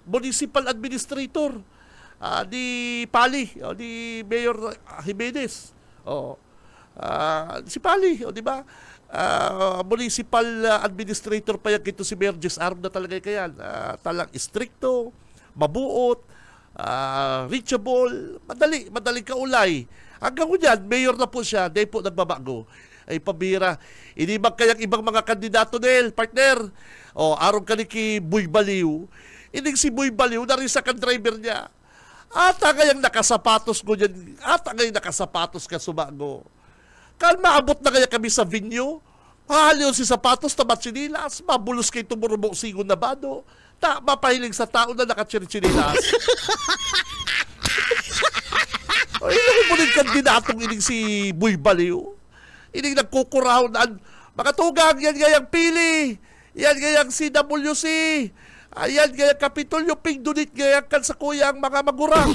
municipal administrator ni Pali, ni Mayor Jimenez. Si Pali, di ba? Municipal administrator pa yan kito si Mayor Jess Arm na talaga kayan. Talang istrikto, mabuot, reachable, madali kaulay. Hanggang yan, mayor na po siya, dahil po nagbabago. Ay pabira. Inibag kayang ibang mga kandidato nil, partner. Aron ka ni ki Boy Baliw. Ining si Boy Baliw, narisa kan driver niya. Ata ngayang nakasapatos ko dyan. Ata ngayang nakasapatos ka sumago. Kan maabot na kaya kami sa venue, mahaliw si sapatos na matsinilas, mabulos kay tumurubok sigon na bado, mapahiling sa tao na nakatsinilas. Ilang mo rin kandidatong ining si Boy Baliw. Ining nagkukuraunan. Mga tugang, yan gayang Pili, yan gayang CWC, yan gayang Kapitolyo, Pingdunit, gayang kan sa kuyang mga magurang.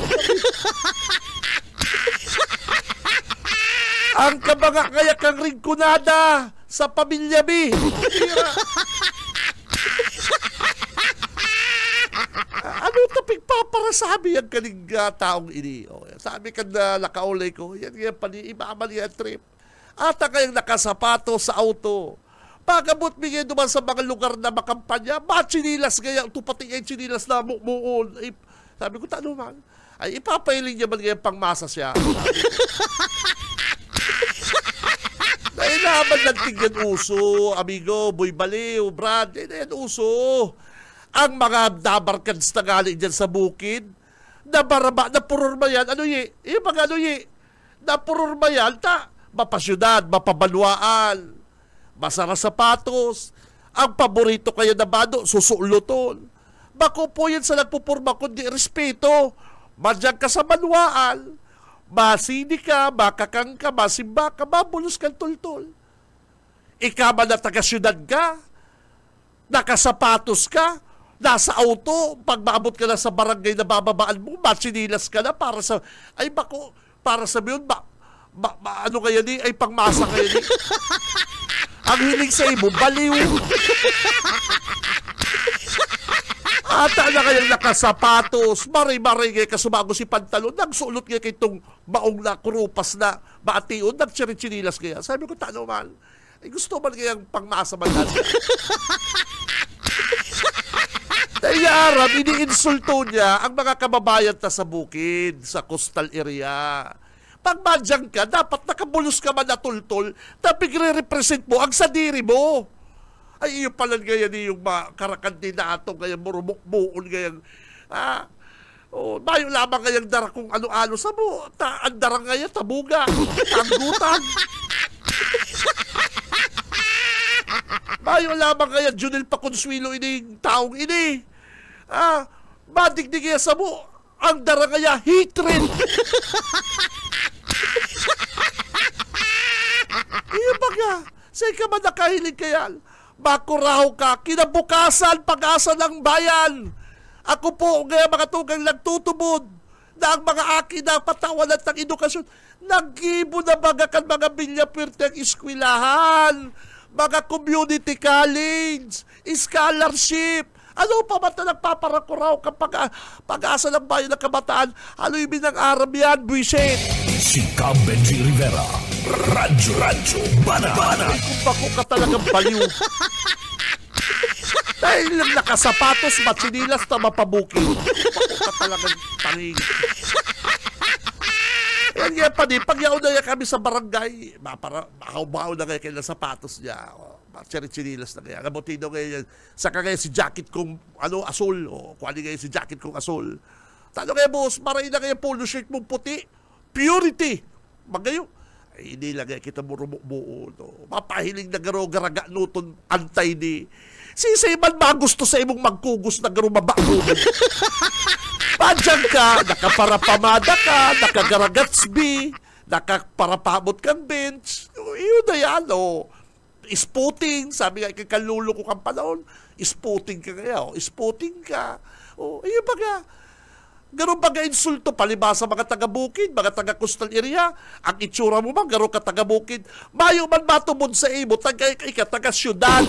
Ang kabaga kaya kang ringkunada sa pamilya mi. Ano taping paparasabi ang kaning taong ini? Sabi ka na nakaulay ko, yan imamal yan trip. Ata kayang nakasapato sa auto. Pagabot bigay duman sa mga lugar na makampanya, chinilas kaya tupati ay chinilas na muon. Sabi ko, tano man, ay ipapailing niya man kaya pangmasa siya. Nainaman ng tigyan uso, amigo, Boy Baliw, Brad, yan uso. Ang mga dabarkads na galing dyan sa bukid, nabaraba, napururma yan, yung mga napururma yan, mapasyudad, mapabanwaan, masara sapatos, ang paborito kaya na bado, susuluton. Bako po yan sa nagpupurma kundi respeto, madyang ka sa banwaan, masini ka, makakang ka, masimba ka, mabulos kang tultol. Ika man na taga-syudad ka, nakasapatos ka, nasa auto, pag maabot ka na sa barangay na bababaan mo, matsinilas ka na para sa, ay bako, para sa yun, ano kaya ni, ay pangmasa kaya ni. Ang hiling sa imo, baliw. Ata na kayang nakasapatos, maray-maray kaya kasumago si pantalon, nagsulot kaya kay itong maong na kurupas na maation, nagtsiritsinilas kaya. Sabi ko, tano man, ay gusto man kayang pangmasa man natin. Dahil Arab, ini-insulto niya ang mga kababayan ta sa bukid, sa coastal area. Pag madyang ka, dapat nakabulos ka man na tultol, tapos re-represent mo ang sadiri mo. Ay, iyo pala ganyan yung karakandidato, ganyan murumukbuon, ganyan. Bayo lamang ganyan dara kung ano-ano sa mo. Ang dara ganyan, tabuga, tanggutan. Bayo lamang ganyan, Junel Paconsuelo ining taong ini. Madigdig yan sa mo. Ang dara ganyan, hatred. Iyo baga, sa'yo ka man nakahilig kayan. Makuraw ka, kinabukasan, pag-asa ng bayan. Ako po, ngayon mga tugang nagtutubod na ang mga akin na patawalan ng edukasyon. Nag-ibo na baga kan mga Villapuerte ang iskwilahan. mga community college, scholarship. Ano pa ba na nagpaparakuraw kapag pag-asa ng bayan ng kabataan? Ano yung binang-aram yan, buwisit? Si Cam Benji Rivera, Radyo Banana. Ay, kung bako ka talagang baliw. Dahil lang nakasapatos, matsinilas na mapabukid. Bako ka talagang taling. Yan nga pa din, pag yaon na kami sa barangay, makaw-baw na kayo ng sapatos niya. Chinilas na kaya. Nabutino ngayon. Saka ngayon si jacket kong asul. O, kuwali ngayon si jacket kong asul. Tano kayo, boss, maray na kayo polo shirt mong puti. Purity. Magayo. Ay, hindi lang kayo kita buo. No? Mapahiling na garo garaga nuton antay ni. Sisay man magusto sa imong magkugos na garo mabago. Padyan ka, nakaparapamada ka, nakagaragatsbi, nakaparapamot kang bench. Iyon na yan, o. Spotting, sabi nga, kalulo ko kang panahon, spotting ka kaya, o. Spotting ka. O, ayun ba nga. Gano'n ba nga insulto, palibasa mga taga-bukid, mga taga-coastal area, ang itsura mo ba, gano'n ka taga-bukid, mayo man matubod sa imo, taga-syudad.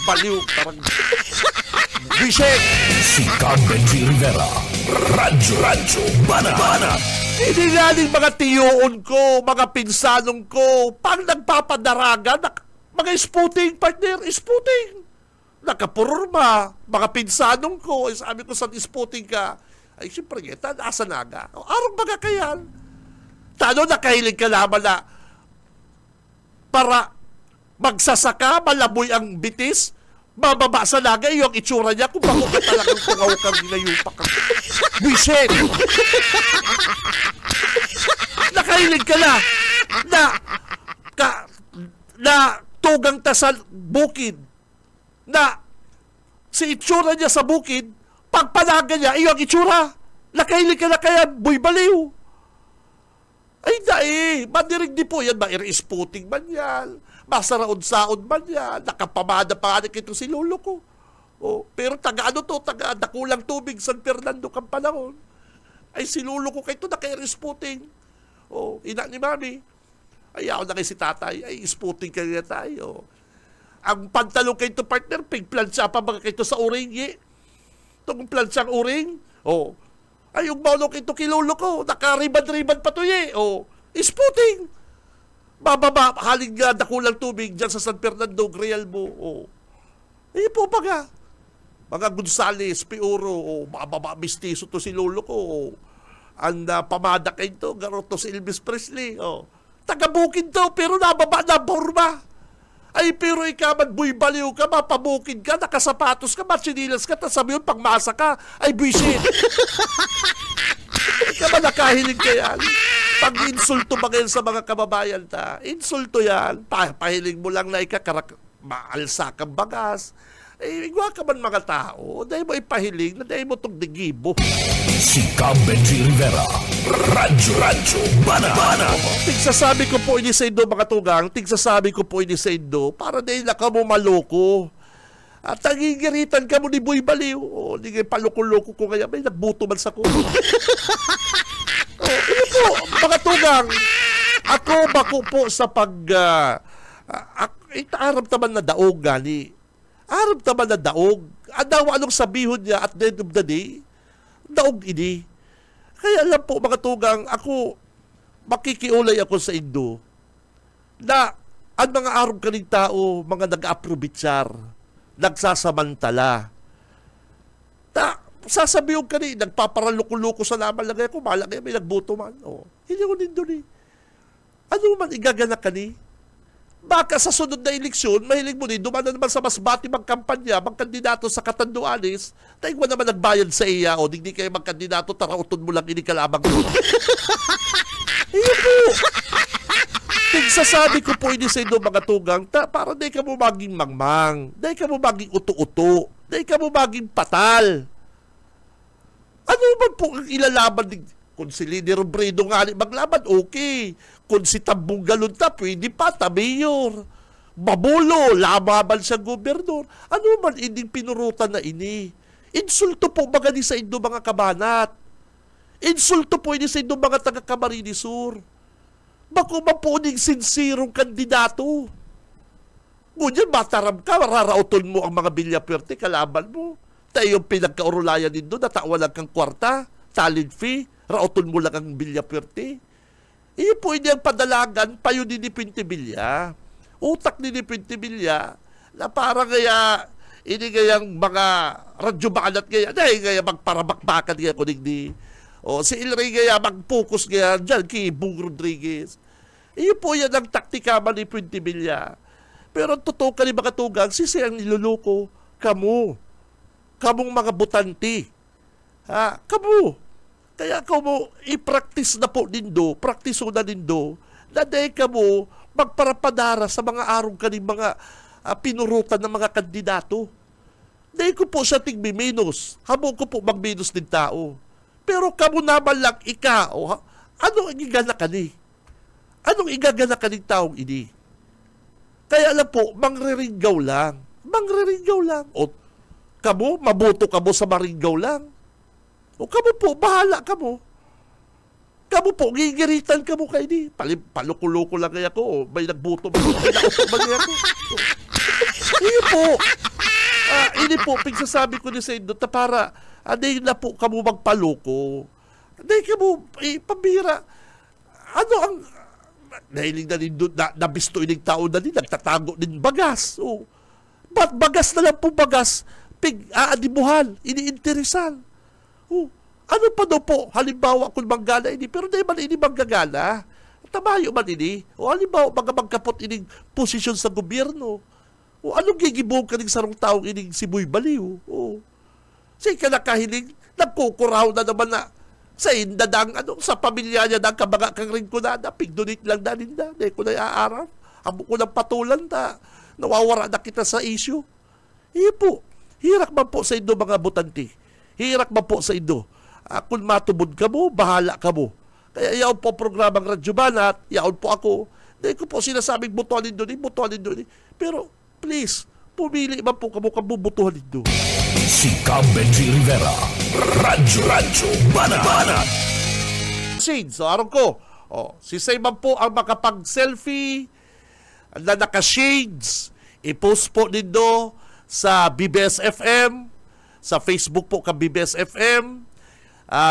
Baliw, parang... Bishek! Si Cam Benji Rivera, Radyo Banana. Hindi galing mga tiyoon ko, mga pinsanong ko, pang nagpapadaraga, mga spooting, partner, spooting. Nakapurma, mga pinsanong ko, sabi ko, saan spooting ka? Ay, siyempre, asa naga. Arong baga kayan. Tano, nakahilig ka naman na para magsasaka, malaboy ang bitis, bababa sa naga, yung itsura niya, kung bako ka talagang tungaw kang ginayupak kang bisit. Nakahilig ka na tugang ta sa bukid, na si itsura niya sa bukid, pagpanaga niya, iyo ang itsura. Nakahilig ka na kaya, boy baliw. Ay, madirig di po yan, mairi-spooting man yan, masaraod-saod man yan, nakapamada pa nga ito si lolo ko. Oh, pero taga Dakulang Tubig, San Fernando kang panahon. Ay, si lolo ko kayo naka-spooting. Oh, ina ni mami. Ay, ako na kayo si tatay, ay, spooting kayo na tayo. Ang pantalong kayo partner, pigplansya pa mga kayo sa uring, itong plansyang uring, oh, ay, yung maulong ito kilolo ko, nakaribad-ribad pa to oh, spooting. Bababa, haling Dakulang Tubig, dyan sa San Fernando, Grialbo, oh. Eh po baga, mga Gonzales, Pioro, oh, bababa, mistiso to si lolo ko, oh. Ang pamada kayo to, garo to si Elvis Presley, oh. Taga-bukid to, pero nababa na borma. Ay, pero ikaman, buy baliw ka, mapabukid ka, nakasapatos ka, matsinilas ka, tapos sabi yun, pangmasa ka, ay, buisit. Ikaman, nakahilig ka yan. Pag-insulto ba ngayon sa mga kababayan ta? Insulto yan. Pahiling mo lang na maalsa kang bagas. Eh, igwa ka man mga tao, dahil mo ipahiling na dahil mo itong digibo. Si Cam Benji Rivera, Radyo Banana. Tigsasabi ko po ini sa Indo, mga tugang, tigsasabi ko po ini sa Indo, para dahil na ka mo maloko. At tagigiritan ka mo ni Boy Baliw. O, hindi kayo paloko-loko ko kaya, may nagbuto man sa kulo. Ano po, mga tugang, ako bako po sa arap naman na daog gani. Arap naman na daog. Anong sabihon niya at the end of the day, daog ini. Kaya alam po mga tugang, ako, makikiulay ako sa Indo na ang mga arap kaning tao, mga nag-aprobitsar, nagsasamantala. Sasabihin ka rin, nagpaparaloko-loko sa laman lang ako, malaki may nagboto man. Oh, hindi ko din doon eh. Ano man igaganak ka ni? Baka sa sunod na eleksyon, mahilig mo ni, dumana naman sa masbati magkampanya, magkandidato sa Catanduanes, tayo mo naman nagbayad sa iya, o hindi kayo magkandidato, tarauton mo lang inikalabang mo. Iyo po. Tigsasabi ko po ini sa inyo mga tugang, para di ka mo maging mangmang, di ka mo maging uto-uto, di ka mo maging patal. Ano man po ang ilalaban ni kung si Lini Robredo nga maglaban, okay. Kung si Tambong Galunta, pwede pa, mayor. Babulo, lababan sa gobernador. Ano man inding pinurutan na ini? Insulto po baga ni sa inyo mga kabanat. Insulto po ini sa inyo mga taga-Camarines Sur. Bako mapuning sinsirong kandidato. Ngunyan, mataram ka, rarauton mo ang mga bilyapwerte, kalaban mo. Tayo yung pinagkaurulayan din doon, natawalan kang kwarta, talent fee, rauton mo lang ang bilyapwerte. Iyo po hindi ang padalagan, payo ni Pintibilya. Utak ni Pintibilya, na parang kaya, ini gayang mga radyo bakanat kaya, dahil kaya magparabakbakan kaya kuning di. O si Ilray kaya mag-focus kaya dyan kay Bung Rodriguez. Iyo po yan ang taktika ni Pintibilya. Pero ang totoo ka ni mga tugang, sisi ang niluluko, kamong mga butanti. Ha? Kamu. Kaya kamo i-practice na po nindo, praktiso na nindo, na dahil kamo magparapadara sa mga arong kaning mga pinurutan ng mga kandidato. Dahil ko po sa tigbiminus, hamo ko po magminus din tao. Pero kamo naman lang ikaw, anong igagana ka ni? Anong igagana ka ni taong ini? Kaya alam po, mangriringgaw lang. Mangriringgaw lang. O kamo, mabuto kamo sa maringgaw lang. O kamo po, bahala kamo. Kamo po, gigiritan kamo kayo di. Paluko-luko lang kaya ko. O, may nagbuto. May nakauto ba niya ko? Hindi po. Hindi po, pigsasabi ko ni sa inyo, para, hindi na po kamo magpaluko. Hindi kamo, pambira. Ano ang, nahiling na din doon, nabisto ining tao na din, nagtatago din bagas. O, ba't bagas na lang po bagas? Aadibuhan, iniinteresan. Ano pa daw po, halimbawa kung manggala ini, pero di man ini manggagala. Tamayo man ini. O halimbawa, magkapot ining posisyon sa gobyerno. O anong gigibog ka ning sarong taong ining si Boy Baliw? O, say ka nakahiling, nagkukuraw na naman na sa indadang, sa pamilya niya ng kabaga kang rin ko na, pigdonate lang na ninda, dahil ko na iaarap. Amo ko ng patulan na, nawawara na kita sa issue. Iyo po, hirak man po sa indo mga butanti. Hirak man po sa indo. Kung matubod ka mo, bahala ka mo. Kaya yaon po programang Radyo Banat, yaon po ako. Dahil ko po sinasabing butuhanin doon, butuhanin doon. Pero please, pumili man po kamo kabubutuhanin doon. Si Benji Rivera, Radyo Banat. Shades, so araw ko. Si Sayman po ang makapag-selfie na naka-shades. I-post po nindo sa BBS FM, sa Facebook po ka BBS FM,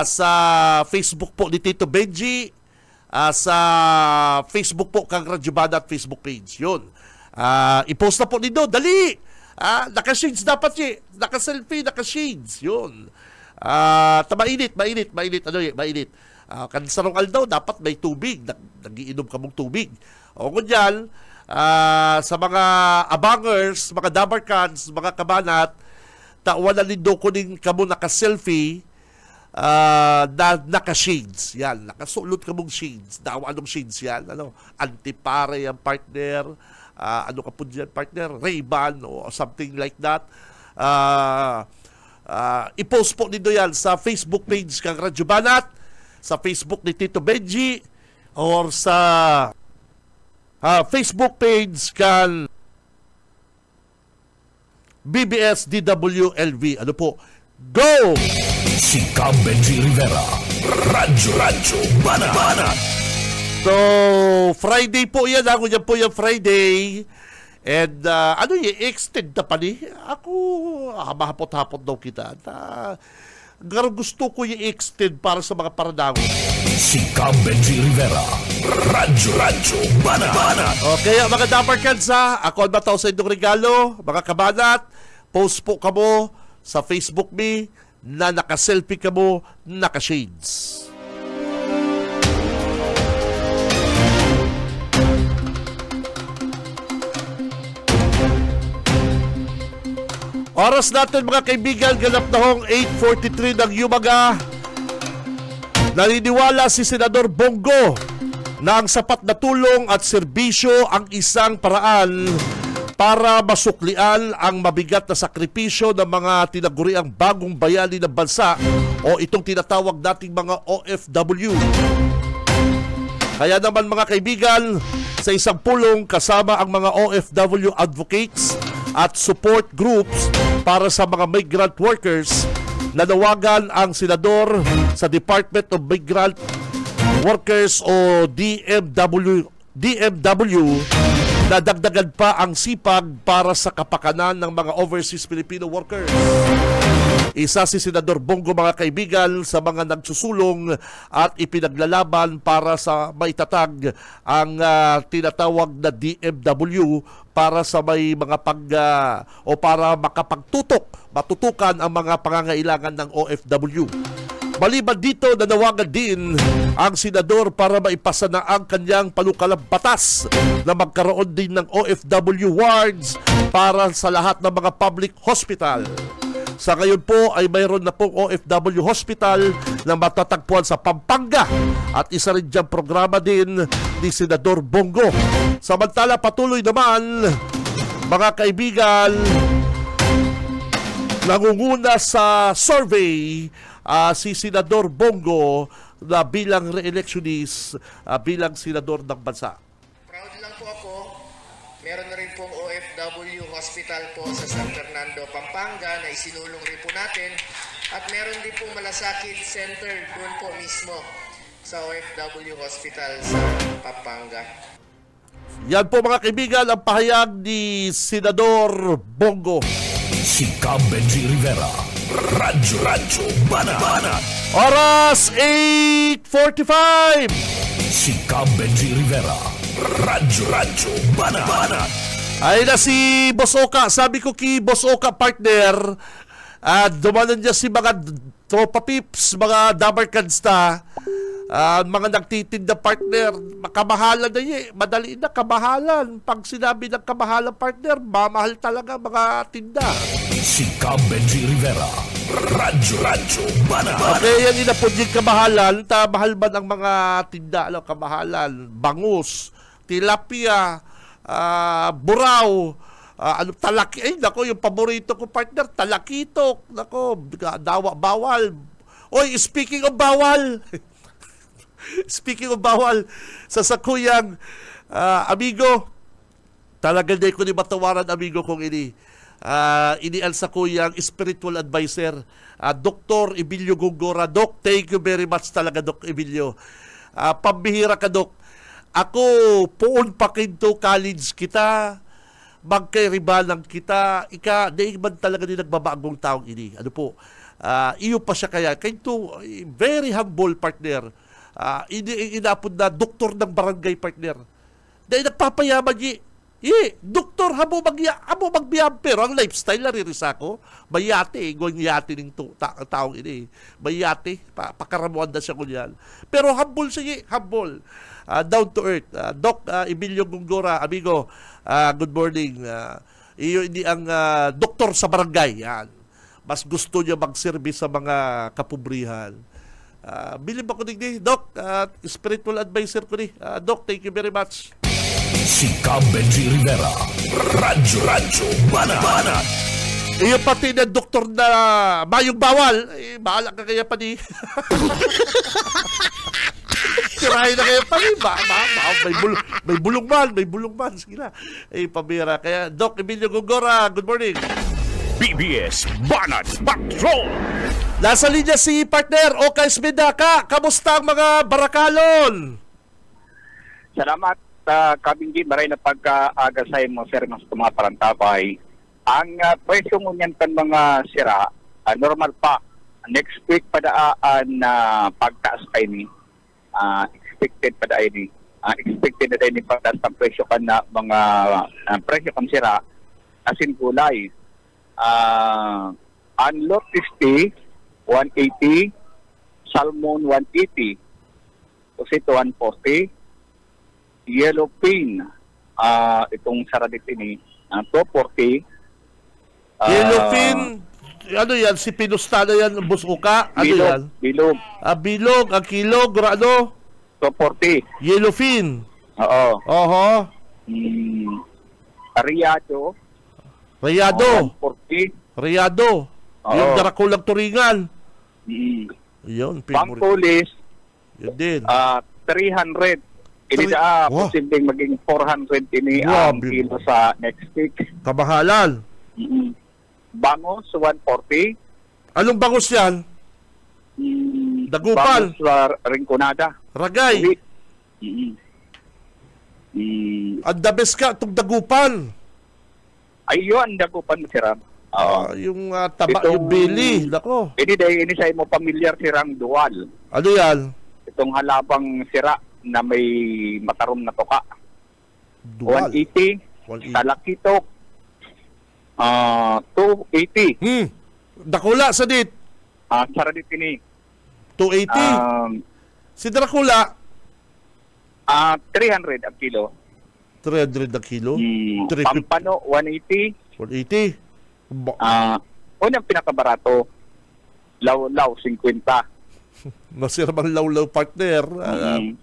sa Facebook po ni Tito Benji, sa Facebook po kang Radyo Banat Facebook page. Yun. I-post na po nindo. Dali! Naka-shades dapat siya. Naka-selfie, naka-shades. Yun. Mainit. Ano yun? Mainit. Kansarong aldaw, dapat may tubig. Nag-iinom ka mong tubig. O kunyan, sa mga abangers, mga dabarkans, mga kabanat, wala nindo kuning kamo naka-selfie, naka-shades. Yan, nakasulot ka mong shades. Anong shades yan? Antipare ang partner. Ano ka po dyan, partner? Ray-Ban o something like that. I-post po nito yan sa Facebook page kang Radyo Banat, sa Facebook ni Tito Benji, or sa Facebook page kang BBS DWLV. Ano po? Go! Si Benji Rivera, Radyo Banat. So, Friday po yan. Yan po yung Friday. And i-extend na pa ni? Ako, mahapot-hapot daw kita. Gusto ko i-extend para sa mga paradago. Si Benji Rivera, Radyo Banat. Okay, mga Dapper Kansa, ako ang bataw sa inyong regalo. Mga kabanat, post po kamo sa Facebook me na naka-selfie kamo, naka-shades. Oras natin mga kaibigan, ganap na hong 8:43 ng umaga. Naniniwala si Senador Bongo na ang sapat na tulong at serbisyo ang isang paraan para masuklian ang mabigat na sakripisyo ng mga tinaguriang bagong bayani ng bansa o itong tinatawag nating mga OFW. Kaya naman mga kaibigan, sa isang pulong kasama ang mga OFW advocates at support groups para sa mga migrant workers, nanawagan ang senador sa Department of Migrant Workers o DMW Nadagdagan pa ang sipag para sa kapakanan ng mga overseas Filipino workers. Isa si Senador Bongo, mga kaibigan, sa mga nagsusulong at ipinaglalaban para sa maitatag ang tinatawag na DMW para sa may mga o para matutukan ang mga pangangailangan ng OFW. Maliban dito, nanawagan din ang senador para maipasa na ang kanyang panukalang batas na magkaroon din ng OFW wards para sa lahat ng mga public hospital. Sa ngayon po ay mayroon na pong OFW hospital na matatagpuan sa Pampanga at isa rin diyang programa din ni Senador Bongo. Samantala, patuloy naman, mga kaibigan, nangunguna sa survey si Senador Bongo na bilang re-electionist, bilang senador ng bansa. Proud lang po ako. Meron na rin pong OFW hospital po sa San Fernando, Pampanga na isinulong rin po natin. At meron din pong Malasakit Center doon po mismo sa OFW hospital sa Pampanga. Yan po, mga kaibigan, ang pahayag ni Senador Bongo. Si Benji Rivera, Radyo Banat. Oras 8:45. Si Benji Rivera, Radyo Banat. Ay na si Boss Oka. Sabi ko kay Boss Oka, partner, dumanan niya si mga tropa pips, mga dabarkads na, mga nagtitinda, partner, kamahalan na yun. Madali na, kamahalan. Pag sinabi ng kamahalan, partner, mamahal talaga mga tinda. Si Benji Rivera, Radyo Banat. Okay, yan inapod yung kamahalan. Mahal ba ng mga tinda? Kamahalan, bangus, tilapia, buraw, talaki. Ay, nako, yung paborito ko, partner, talakitok. Nako, bawal. Oy, speaking of bawal, speaking of bawal, sa sakuyang amigo, talaga di ko ni matawaran, amigo kong inial sa kuyang spiritual advisor, Dr. Emilio Gongora. Doc, thank you very much talaga, Doc Emilio. Pambihira ka, Doc. Ako, puon pa kinto college kita, magkairibalang kita, di man talaga din nagbabagong taong ini. Ano po, iyo pa siya kaya. Kinto, very humble, partner. Inapod na doktor ng barangay, partner. Dahil nagpapayaman niya. Doktor, hamo magbiyam, pero ang lifestyle na ririsa ko, may yate, going yate ng taong ini. May yate, pakaramuan na siya kunyan. Pero humble siya, humble. Down to earth. Doc Emilio Gongora, amigo, good morning. Iyo hindi ang doktor sa barangay. Yan. Mas gusto niya mag-service sa mga kapobrihan. Bilib ako ni Doc, spiritual advisor ko ni. Doc, thank you very much. Si Benji Rivera, Radyo Banat. Iyo pati na doktor na mayong bawal, bahala ka kaya pa ni. Tirahin na kayo pa rin. May bulong man. Sige na. Pabira. Kaya, Doc Emilio Gongora, good morning. BBS Banat Patrol. Nasa linya si partner Oka Esmendaka. Kamusta ang mga barakalon? Salamat, Kabinji. Maray na pagka-agasay mo, sir, ng mga parantapay. Ang presyo mo niyan kan mga sira, normal pa. Next week padaan na pagtaas kayo ni. Expected pa dahil ni expected na dahil ni pagtaas ng presyo kan na mga presyo kan sira asin gulay. Unload 50, 180, salmon 180, pusito 140, yellow pin, itong saradit ini, 240. Yellow pin, ano yan? Si Pinusta na yan, Busuka? Ano bilog, yan? Bilog. Bilog, ang kilog, ano? 240. Yellowfin. Oo. Oho. Riyado. 140. Riyado. Yung Darakulang Turingan. Yun. Pangpulis. Yun din. 300. Posibleng maging 400 ini ang kilo sa next week. Kamahalan. Bangos, 140. Anong bangos yan? Dagupal. Bangos, Rinconada. Ragay. Ang the best ka, itong dagupan. Ayun, dagupan mo sirang. Yung taba, yung belly. Nako. Ini sa mo familiar sirang dual. Ano yan? Itong halabang sira na may matarom na toka. Dual. 180. 180. Talakitok. 280. Dakula sa dit. Saradit ini. 280. Si Dracula. 300 ang kilo. 300 ang kilo. 350. Pampano, 180. 180. Unang pinakabarato, law 50. Masira bang law partner?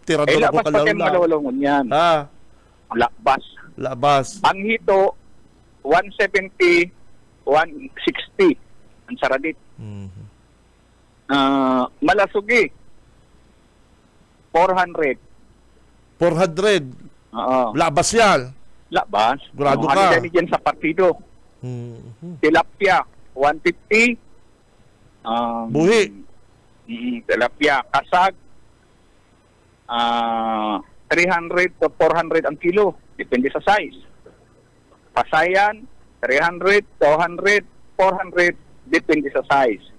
Tirador ako ka labas pa malulungon yan. Labas. Ang hito, 170, 160. Ang saradit. Malasugi, 400. 400. Labas yan. Labas. Grado ka. Ano dyan sa partido. Tilapia, 150. Buhi. Tilapia. Kasag, 300 to 400 ang kilo. Depende sa size. Pasayan, 300, 200, 400. Depende sa size.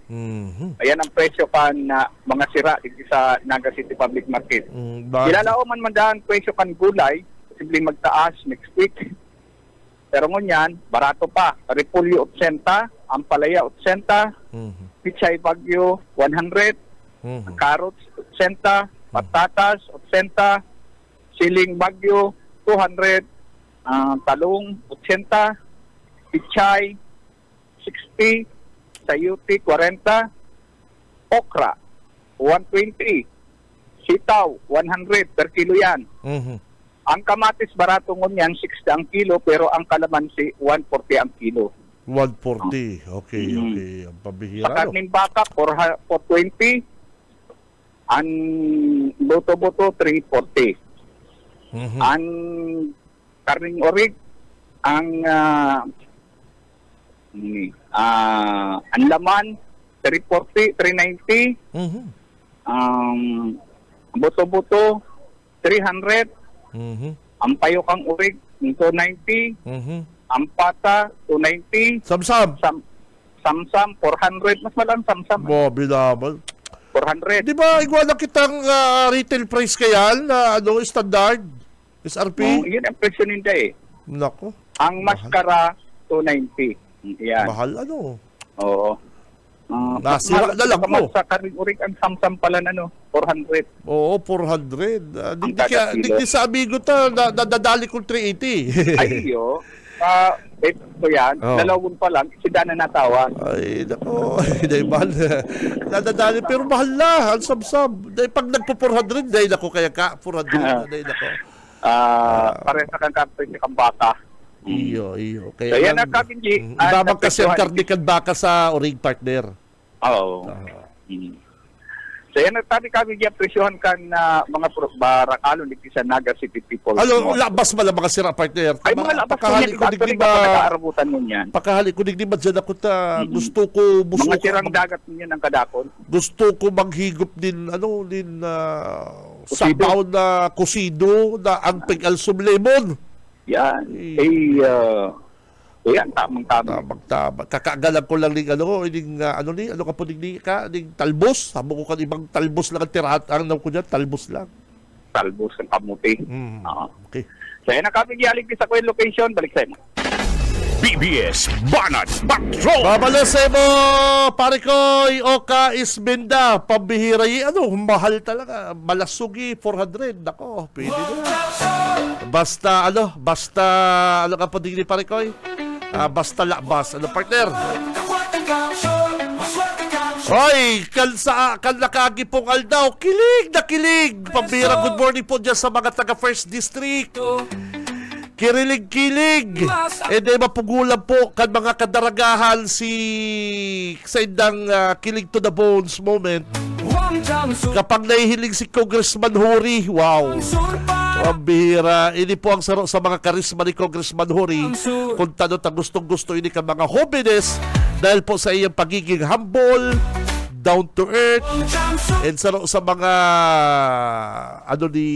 Ayan ang presyo kan na mga sira dito sa Naga City Public Market. Ilalao man mandaan presyo kan gulay, posibleng magtaas next week. Pero ngunyan, barato pa. Repolyo 80, ampalaya 80, pichay bagyo 100, carrots 80, patatas 80, siling bagyo 200, talong 80, pichay 60, sayuti 40, okra 120, sitaw 100 per kilo yan. Ang kamatis barato ngunyan 60 ang kilo, pero ang kalamansi 140 ang kilo. 140. Okay. Ang pabihira. Sa karning baka 420, ang boto-boto 340. Ang karning orig, ang laman 340, 390. Boto-boto 300. Ang payokang urig 290. Ang pata 290. Samsam 400. Mas malang samsam. Binabal. 400. Di ba igual na kitang retail price kaya na standard? SRP? Yun ang presyo ninda Nako. Ang maskara 290. Yan. Mahal Oo. Nasira na lang mo. Sa karning urig ang samsam pala 400. Oo, 400. Di sa amigo ta, nadadali ko 380. Ayyo. Ito yan, dalawang pa lang, sida na natawag. Ay, nako. Mahal. Nadadali, pero mahal na. Ang samsam. Pag nagpo-400, dahil ako kaya ka. 400, dahil ako. Pares na kang kapit kang bata. Iyo. Kaya yan ang kabinji. Ibabang kasi ang karnikan baka sa orig partner. Oo. So yan ang kabinji, presyohan kan na mga barakalo dito sa Naga City people. Labas ba lang mga sira partner? Ay, mga labas ko yan. Actually, nakaarabutan mo yan. Pakahali ko digdi ba dyan ako ta. Gusto ko mga sirang dagat ninyo ng kadakon. Gusto ko maghigop din sabaw na kusido na ang pig-alsum lemon. Yan. Yan, tamang-tama. Kakagalan ko lang ng ano ka po ng talbos. Sabo ko kan ibang talbos lang ang tirahat. Ang ko dyan, talbos lang. Talbos ang kamuti. Okay. So yan ang kapigialig sa Kuya location. Balik sa mo. BBS Banat Patrol. Babalasay mo, pare ko, Oka Isbenda, pambihira mahal talaga. Malasugi, 400. Nako, pwede na. Basta ka po digli, pare ko, basta labas. Partner? Hoy, kan nakagi pong aldaw, kilig na kilig. Pambihira, good morning po dyan sa mga taga First District. Kirilig-kilig. Mapugulan po kan mga kadaragahan sa indang kilig to the bones moment. Kapag nahihiling si Congressman Hori, wow. Ang bihira. Ini po ang saro sa mga karisma ni Congressman Hori. Kung tanong gustong-gusto ini ka mga hobbiness dahil po sa iyong pagiging humble, down to earth. And sa mga ni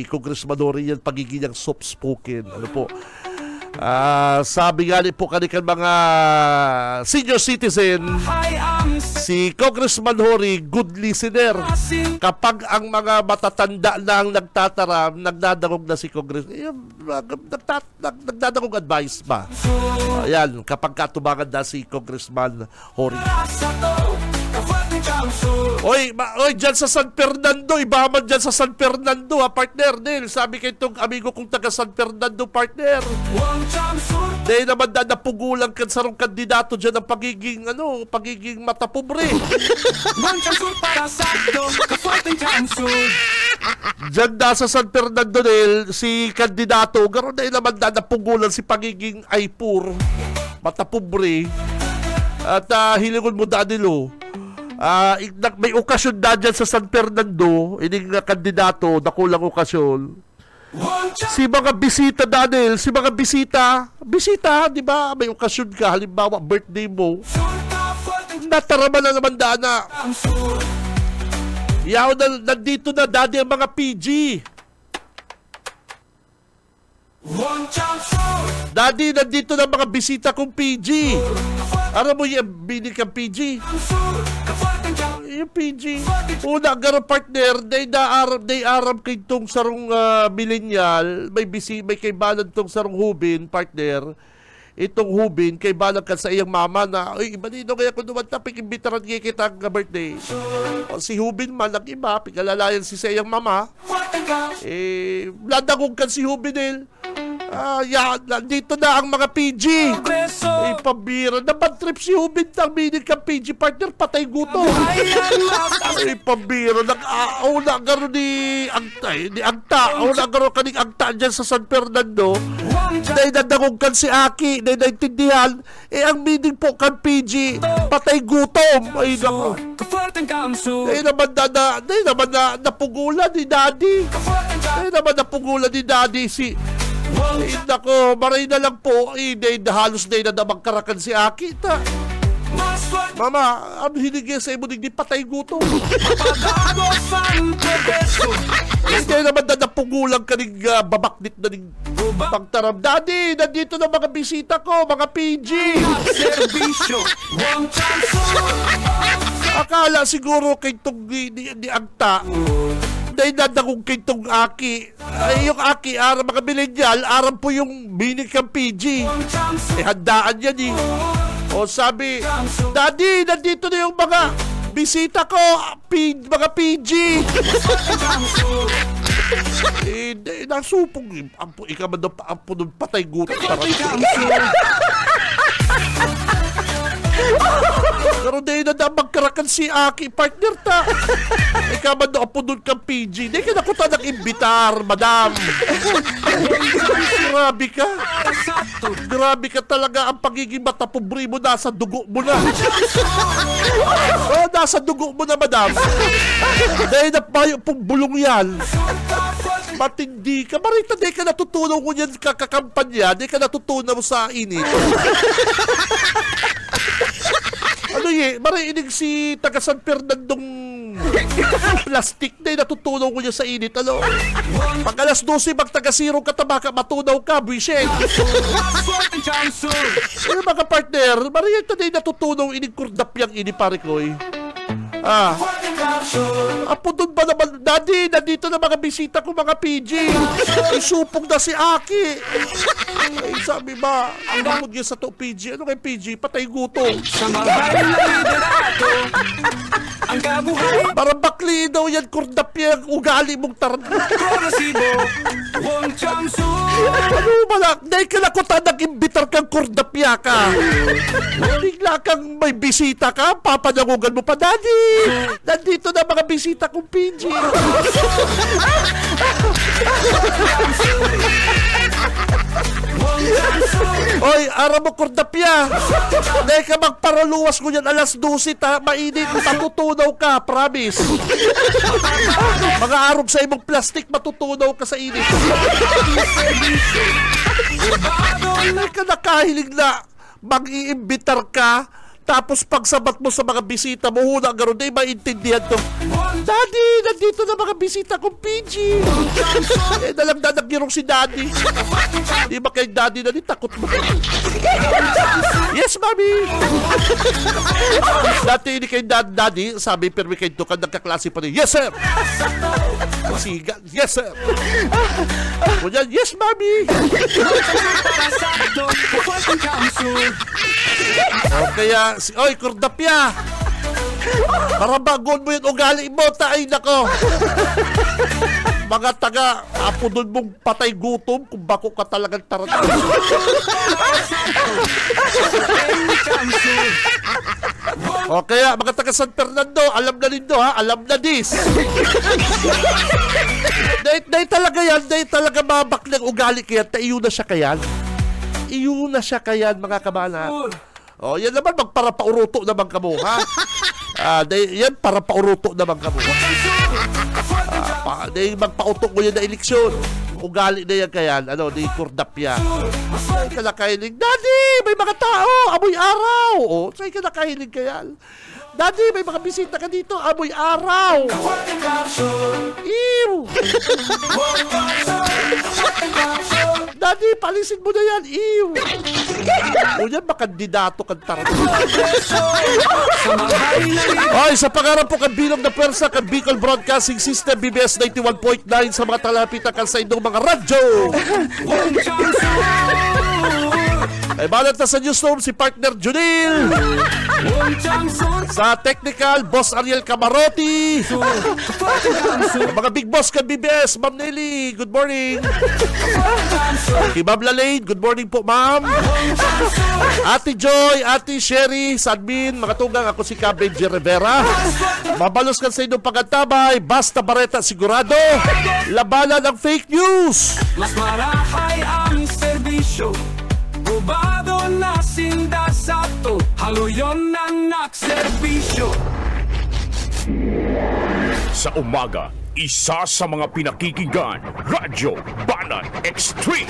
Congressman Nori yan, pagiging niyang soft-spoken. Ano po? Sabi nga po kanilang mga senior citizen, si Congressman Hori, good listener. Kapag ang mga matatanda na ang nagtataram, nagdadagog na si Congressman, nagdadagog advice ba? Ayan, kapag katubangan na si Congressman Hori. Oy, dyan sa San Fernando, iba man dyan sa San Fernando, partner, Neil. Sabi kay itong amigo kong taga San Fernando, partner. Dahil naman napugulang kan sarong kandidato dyan ang pagiging matapobre. Dyan na sa San Fernando, Neil, si kandidato, gano'n dahil naman napugulan si pagiging aipur, matapobre. At hilingon mo Danilo, may okasyon na dyan sa San Fernando, ining kandidato, nakulang okasyon. Si mga bisita, Daniel, bisita, di ba? May okasyon ka, halimbawa, birthday mo, natarama na naman dana. Yaw, nandito na, Daddy, ang mga PG. Daddy, nandito na mga bisita kong PG. Aram mo yung binig kang PG? Yung PG. Una, garo partner, day aram kay tong sarong millennial, may kay balag tong sarong hubin, partner. Itong hubin, kay balag ka sa iyang mama na, ay, iba dito kaya kung dumantapik, imbitaran kayo kita ang birthday. O, si hubin man, nag-iba, pigalalayan si sa iyang mama. Ladagong kan si hubin, dito na ang mga PG. Pambira. Naman trip si Hubin ng minig kang PG partner, patay guto. Pambira. Nag-auna garo ni Agta. Auna garo kaning Agta dyan sa San Fernando. Dahil nadagong kan si Aki. Dahil naintindihan. Ang minig po kan PG, patay gutom. Ay nako. Dahil naman napugulan ni Daddy. Dahil naman napugulan ni Daddy nako, maray na lang po, halos na magkarakan si Akita. Mama, ano hinigay sa imo di patay gutom? Hindi naman napugulang ka ning babaknit na ning pagtaram. Daddy, nandito na mga bisita ko, mga PG. Servisyo. Akala siguro kay itong ni Agta, dahil nadagong kay itong Aki. Ay, yung Aki, mga millennial, aram po yung binig kang PG. Handaan yan eh. O sabi, Daddy, nandito na yung mga bisita ko, mga PG. Nasupong, ikaw man ang patay guto. Pero dahil na magkarakan si Aki, partner ta. Ikaw man na apunod kang PG. Di ka nakuta nag-imbitar, madam. Grabe ka talaga. Ang pagiging matapubri mo, nasa dugo mo na. Nasa dugo mo na, madam. Dahil na payo pong bulong yan. Matindi ka. Marita, di ka natutunaw ko yan kakakampanya. Di ka natutunaw sa init. Mariinig si taga San Fernandong plastic na natutunaw ko niya sa init. Pag alas 12, magtaga-zero ka, tabaka, matunaw ka, buwisit. Mga partner, mariita na natutunaw inig kurdap yang ini, pare ko eh. Apo doon ba naman, Daddy, nandito na mga bisita ko, mga PG. Isupong na si Aki. Ay, sabi ba, ang bukod niya sa to PG, ano kay PG? Patay gutom. Parang bakli daw yan, kurdap yan, ugali mong ano ba na? Dahil ka nakuta, nag-imbitar kang kurdapya ka. Bigla kang may bisita ka, papanyangugan mo pa, Daddy. Nandito na mga bisita kong PG. Oy, ara mo kordapya. Dahil ka magparaluwas ko yan alas 12, mainit, matutunaw ka, promise. Mga arog sa imong plastic, matutunaw ka sa init. Dahil ka nakahilig na mag-iimbitar ka, Tapos pagsabat mo sa mga bisita mo, huna gano'n, di maintindihan to. Daddy, nandito na mga bisita kong PG. Nalang nagyarong si Daddy. Di ba kay Daddy na takot mo? Yes, Mami. Dati hindi kay Daddy, sabi, pero kay Tukan, nagkaklase pa rin. Yes, sir. Siga, yes, sir. Kunyan, yes, Mami. O kaya, oy, Kordapya. Para bagon mo yung ugali mo, taay nako. Mga taga, apo doon mong patay gutom kung bako ka talagang tarata. O kaya, mga taga San Fernando, alam na nindo ha, alam na dis. Dahil talaga yan, dahil talaga mabaklang ugali kaya, iyo na siya kayan. Iyo na siya kayan, mga kabana. O, yan naman, magparapauruto naman kamo, ha? Yan, para pauruto naman kamo. Dahil magpautok mo yan na eleksyon. Ugali na yan kayan, di Kordapya. Sa'y ka nakahilig, Daddy, may mga tao, amoy araw. O, sa'y ka nakahilig kayan. Daddy, may mga bisita ka dito, amoy araw. Ew! Daddy, palisin mo na yan, ew! O yan, makandidato kang tarata. Ay, sa pangarap po kabilog na pwersa kang Bicol Broadcasting System, BBS 91.9 sa mga talapitan kan sa indong mga radyo. Ay balat na sa newsroom si partner Junil. Sa technical, Boss Ariel Camarotti. Mga big boss kan BBS, Ma'am Nelly, good morning. Kay Ma'am Lalaine, good morning po, Ma'am. Ate Joy, Ate Sherry, Sadmin, mga tugang, ako si Benji Rivera. Mabalos kan sa inyong pagkantabay, basta bareta sigurado. Labanan ang fake news. Mas marahay ang serbisyo. Bubado na sinda sa to, haluyon ng nakserbisyo. Sa umaga, isa sa mga pinakikinggan, Radyo Banat Extreme.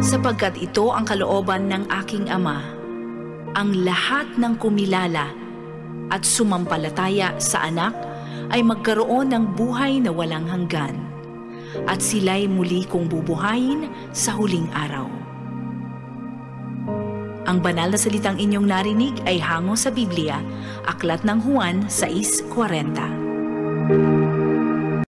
Sapagkat ito ang kalooban ng aking Ama, ang lahat ng kumilala at sumampalataya sa anak ay magkaroon ng buhay na walang hanggan, at sila'y muli kong bubuhayin sa huling araw. Ang banal na salitang inyong narinig ay hango sa Biblia, Aklat ng Juan 6:40.